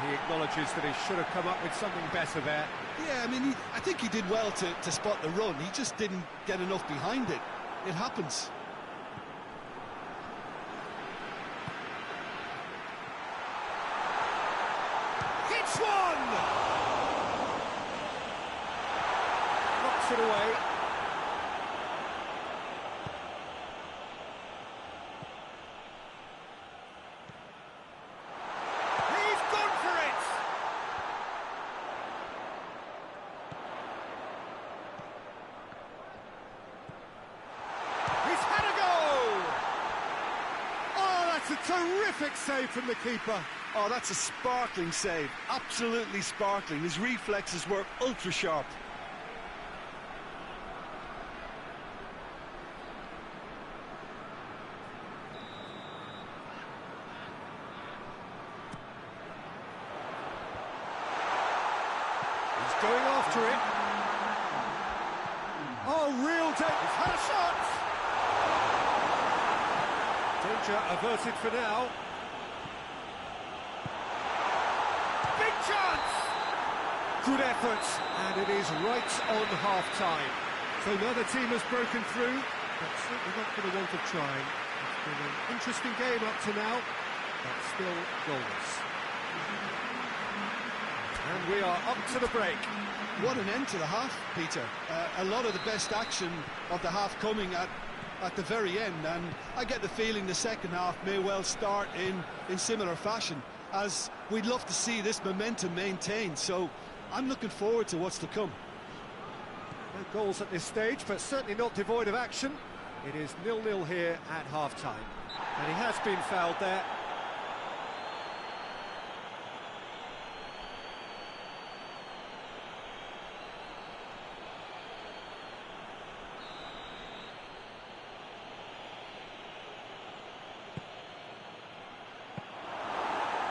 He acknowledges that he should have come up with something better there. Yeah, I mean, I think he did well to spot the run. He just didn't get enough behind it. It happens. Hits one! Knocks it away. A terrific save from the keeper. Oh, that's a sparkling save. Absolutely sparkling. His reflexes were ultra sharp. He's going after it. Oh, real danger. He's had a shot. Danger averted for now. Big chance! Good effort, and it is right on half-time. So neither team has broken through, but certainly not for the want of trying. It's been an interesting game up to now, but still goalless. And we are up to the break. What an end to the half, Peter. A lot of the best action of the half coming at the very end, and I get the feeling the second half may well start in similar fashion, as we'd love to see this momentum maintained, so I'm looking forward to what's to come. No goals at this stage, but certainly not devoid of action. It is 0-0 here at half-time, and he has been fouled there.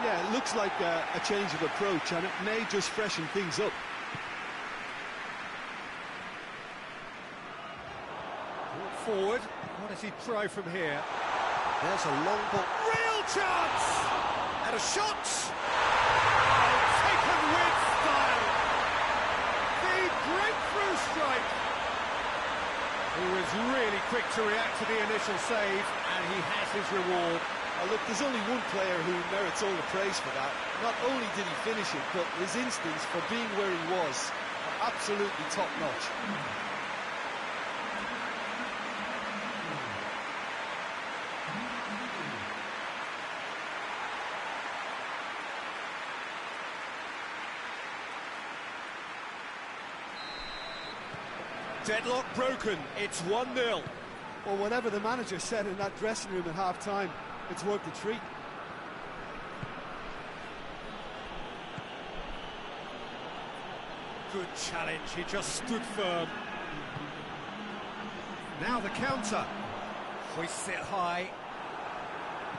Yeah, it looks like a change of approach, and it may just freshen things up. Forward. What does he try from here? There's a long ball. Real chance! And a shot! Taken with style. The breakthrough strike. He was really quick to react to the initial save, and he has his reward. Look, there's only one player who merits all the praise for that. Not only did he finish it, but his instincts for being where he was are absolutely top-notch. Deadlock broken, it's 1-0. Well, whatever the manager said in that dressing room at half-time, it's worth the treat. Good challenge, he just stood firm. Now the counter. Hoists it high.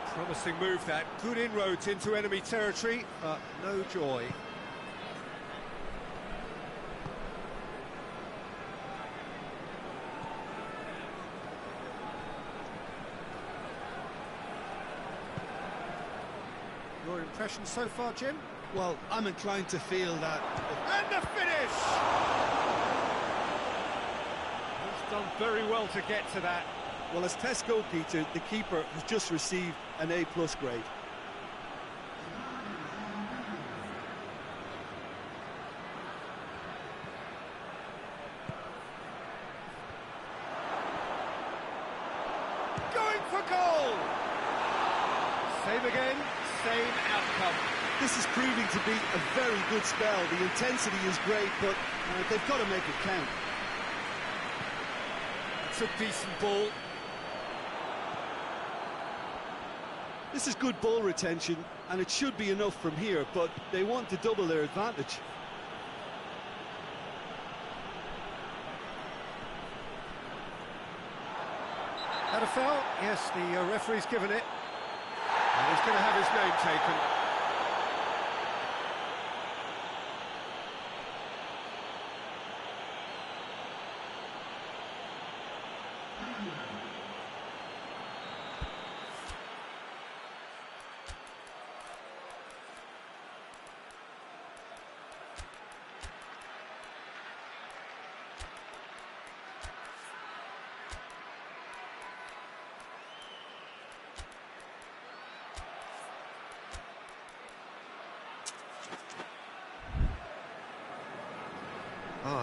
Promising move that. Good inroads into enemy territory, but no joy. Your impression so far, Jim? Well, I'm inclined to feel that... And the finish! He's done very well to get to that. Well, as test goalkeeper, the keeper has just received an A+ grade. Going for goal! Same again, same outcome. This is proving to be a very good spell. The intensity is great, but they've got to make it count. It's a decent ball. This is good ball retention, and it should be enough from here, but they want to double their advantage. Had a foul? Yes, the referee's given it. And he's going to have his name taken.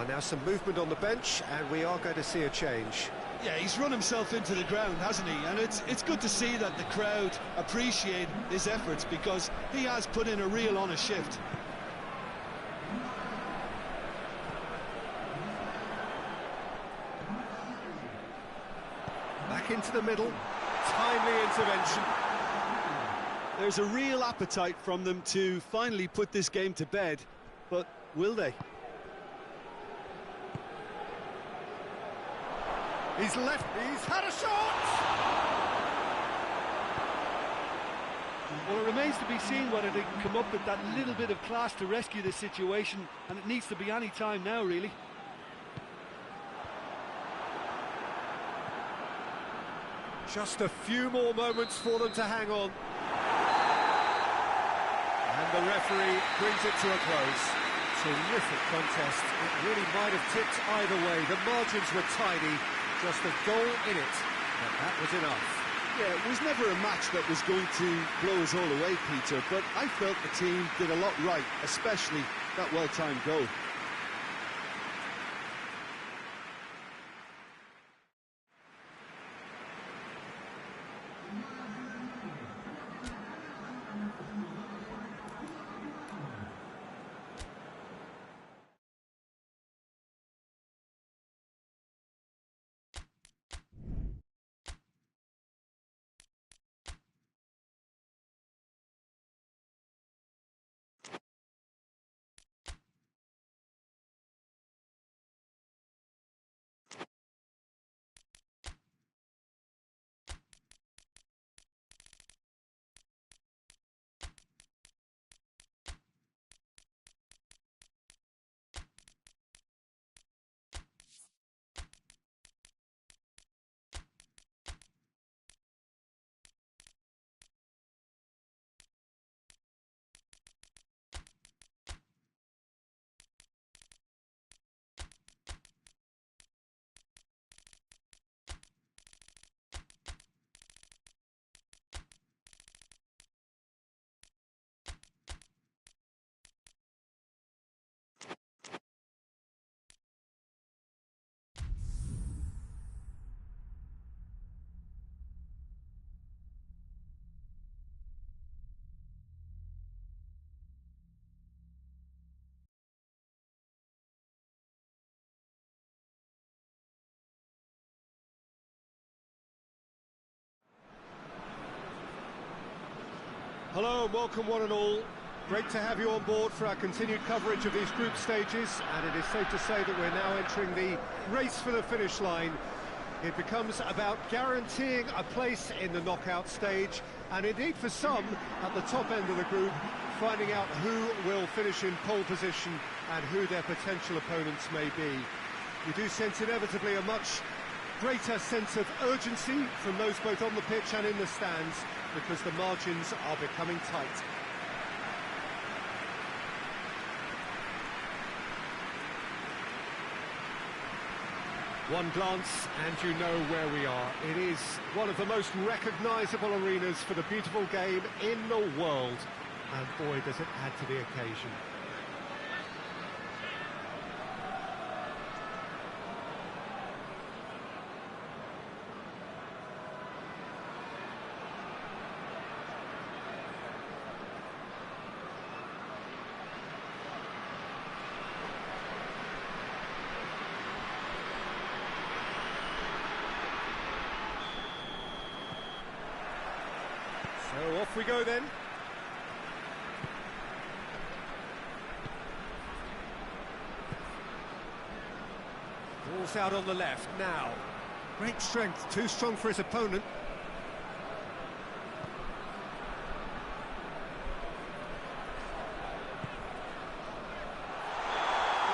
Now some movement on the bench, and we are going to see a change. Yeah, he's run himself into the ground, hasn't he? And it's good to see that the crowd appreciate his efforts, because he has put in a real honest shift. Back into the middle, timely intervention. There's a real appetite from them to finally put this game to bed, but will they? He's had a shot! Well, it remains to be seen whether they can come up with that little bit of class to rescue this situation, and it needs to be any time now, really. Just a few more moments for them to hang on. And the referee brings it to a close. Terrific contest. It really might have tipped either way. The margins were tiny. Just a goal in it, but that was enough. Yeah, it was never a match that was going to blow us all away, Peter, but I felt the team did a lot right, especially that well-timed goal. Hello and welcome one and all. Great to have you on board for our continued coverage of these group stages, and it is safe to say that we're now entering the race for the finish line. It becomes about guaranteeing a place in the knockout stage, and indeed for some, at the top end of the group, finding out who will finish in pole position and who their potential opponents may be. We do sense inevitably a much greater sense of urgency from those both on the pitch and in the stands, because the margins are becoming tight. One glance and you know where we are. It is one of the most recognisable arenas for the beautiful game in the world. And boy, does it add to the occasion. So off we go then. Ball's out on the left now. Great strength, too strong for his opponent.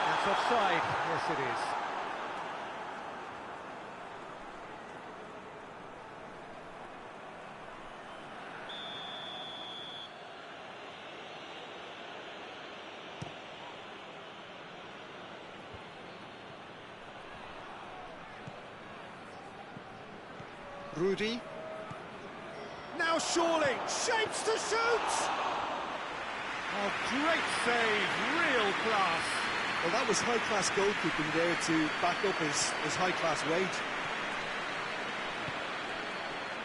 That's offside. Yes, it is. Rudy. Now Shawling, shapes to shoot! Oh, great save, real class. Well, that was high-class goalkeeping there to back up his high-class wage.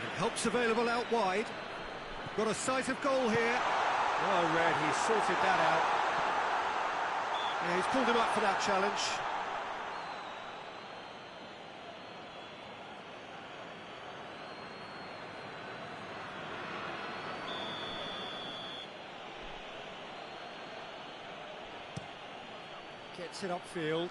And help's available out wide. Got a sight of goal here. Oh, Red, he sorted that out. Yeah, he's pulled him up for that challenge. Gets it upfield.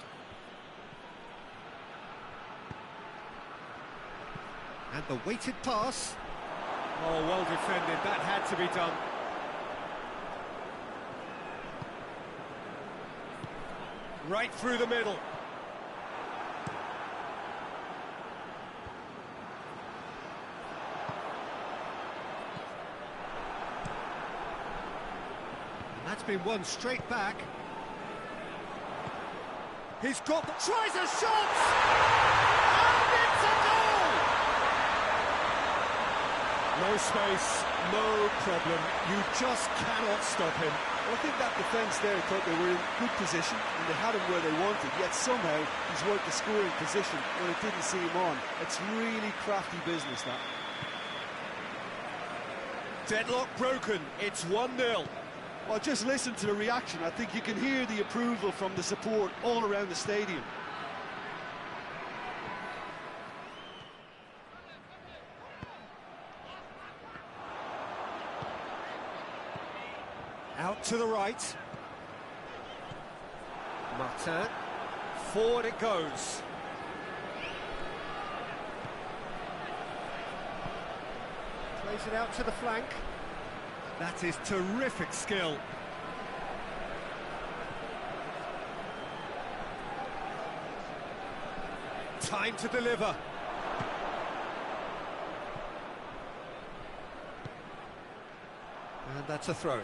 And the weighted pass. Oh, well defended. That had to be done. Right through the middle. And that's been won straight back. He's got the... tries a shot! And it's a goal! No space, no problem. You just cannot stop him. Well, I think that defence there thought they were in good position and they had him where they wanted, yet somehow he's worked the scoring position when it didn't see him on. It's really crafty business, that. Deadlock broken, it's 1-0. Well, just listen to the reaction. I think you can hear the approval from the support all around the stadium. Out to the right. Martin. Forward it goes. Plays it out to the flank. That is terrific skill. Time to deliver. And that's a throw-in.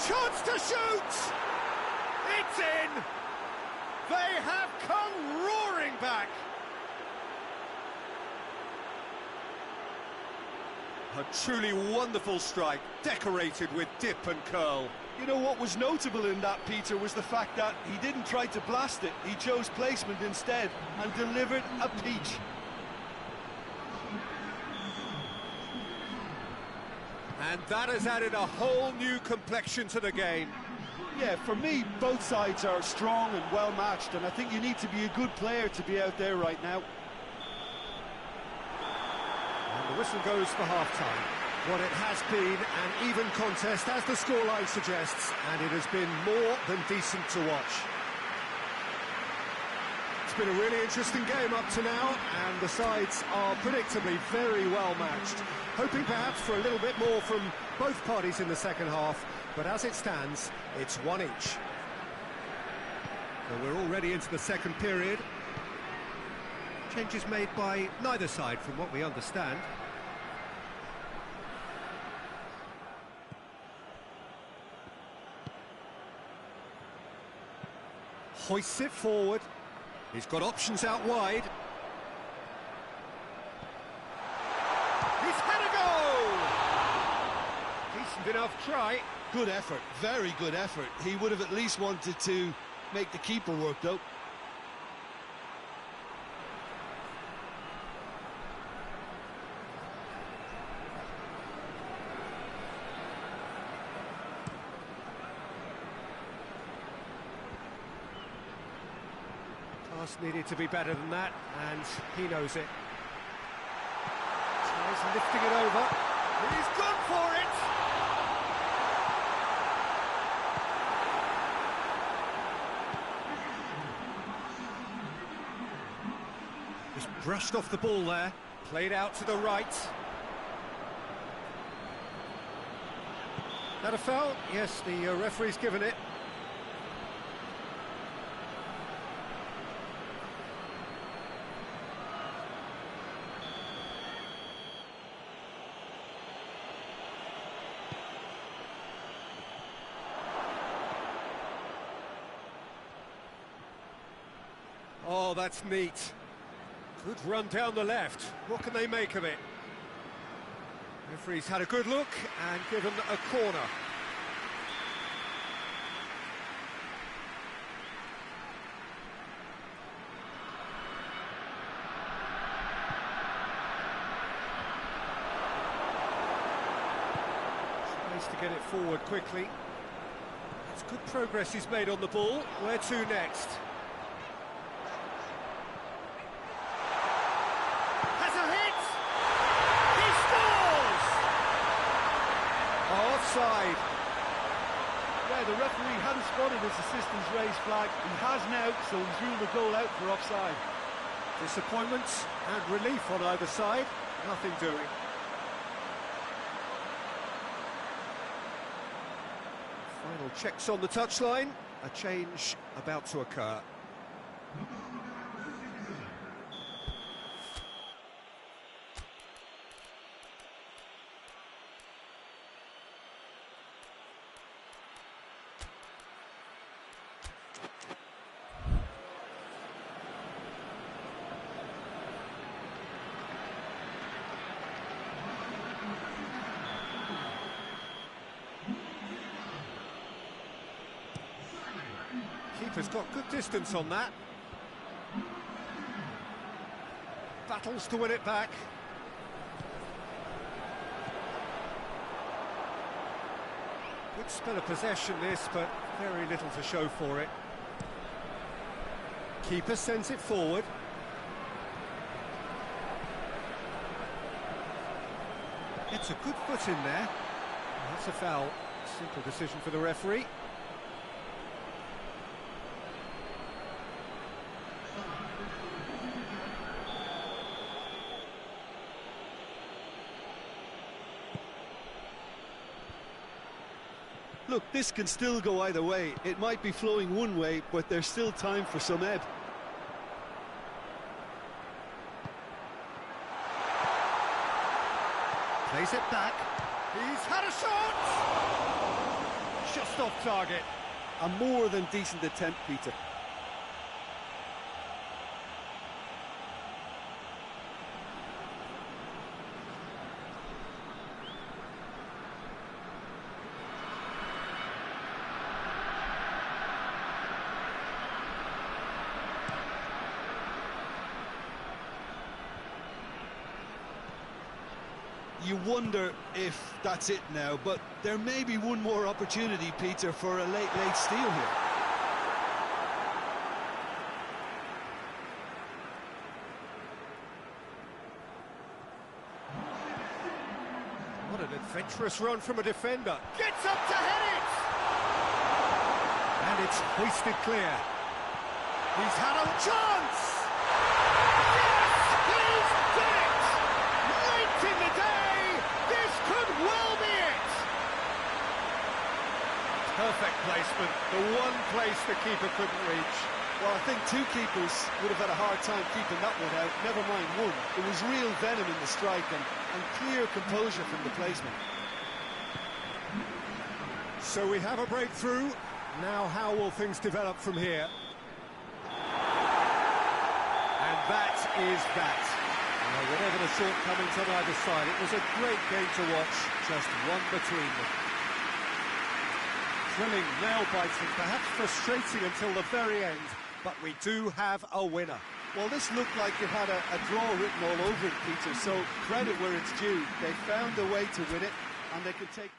Chance to shoot! It's in! They have come roaring back! A truly wonderful strike, decorated with dip and curl. You know what was notable in that, Peter, was the fact that he didn't try to blast it. He chose placement instead and delivered a peach. And that has added a whole new complexion to the game. Yeah, for me, both sides are strong and well matched, and I think you need to be a good player to be out there right now. And the whistle goes for half-time. What it has been an even contest, as the scoreline suggests, and it has been more than decent to watch. It's been a really interesting game up to now, and the sides are predictably very well matched. Hoping perhaps for a little bit more from both parties in the second half, but as it stands, it's one each. So we're already into the second period. Changes made by neither side from what we understand. Hoists it forward. He's got options out wide. He's had a goal! Decent enough try. Good effort, very good effort. He would have at least wanted to make the keeper work, though. Pass needed to be better than that, and he knows it. Tries lifting it over. He's gone for it! Just brushed off the ball there, played out to the right. That a foul? Yes, the referee's given it. Oh, that's neat. Good run down the left. What can they make of it? Referee's had a good look and given a corner. Tries to get it forward quickly. It's good progress he's made on the ball. Where to next? Offside. Yeah, the referee hadn't spotted his assistant's raised flag. He has now, so he's ruled the goal out for offside. Disappointment and relief on either side. Nothing doing. Final checks on the touchline. A change about to occur. Keeper's got good distance on that. Battles to win it back. Good spell of possession this, but very little to show for it. Keeper sends it forward. It's a good foot in there. That's a foul. Simple decision for the referee. Look, this can still go either way. It might be flowing one way, but there's still time for some ebb. Plays it back. He's had a shot! Just off target. A more than decent attempt, Peter. you wonder if that's it now, but there may be one more opportunity, Peter, for a late steal here. What an adventurous run from a defender. Gets up to head it! And it's hoisted clear. He's had a chance! Yes, he's done it! Late in the day, this could well be it! Perfect placement, the one place the keeper couldn't reach. Well, I think two keepers would have had a hard time keeping that one out, never mind one. There was real venom in the strike and clear composure from the placement. So we have a breakthrough. Now how will things develop from here? And that is that. Whatever the shortcomings on either side, it was a great game to watch, just one between them. Thrilling, nail-biting, perhaps frustrating until the very end, but we do have a winner. Well, this looked like it had a draw written all over it, Peter, so credit where it's due. They found a way to win it, and they could take...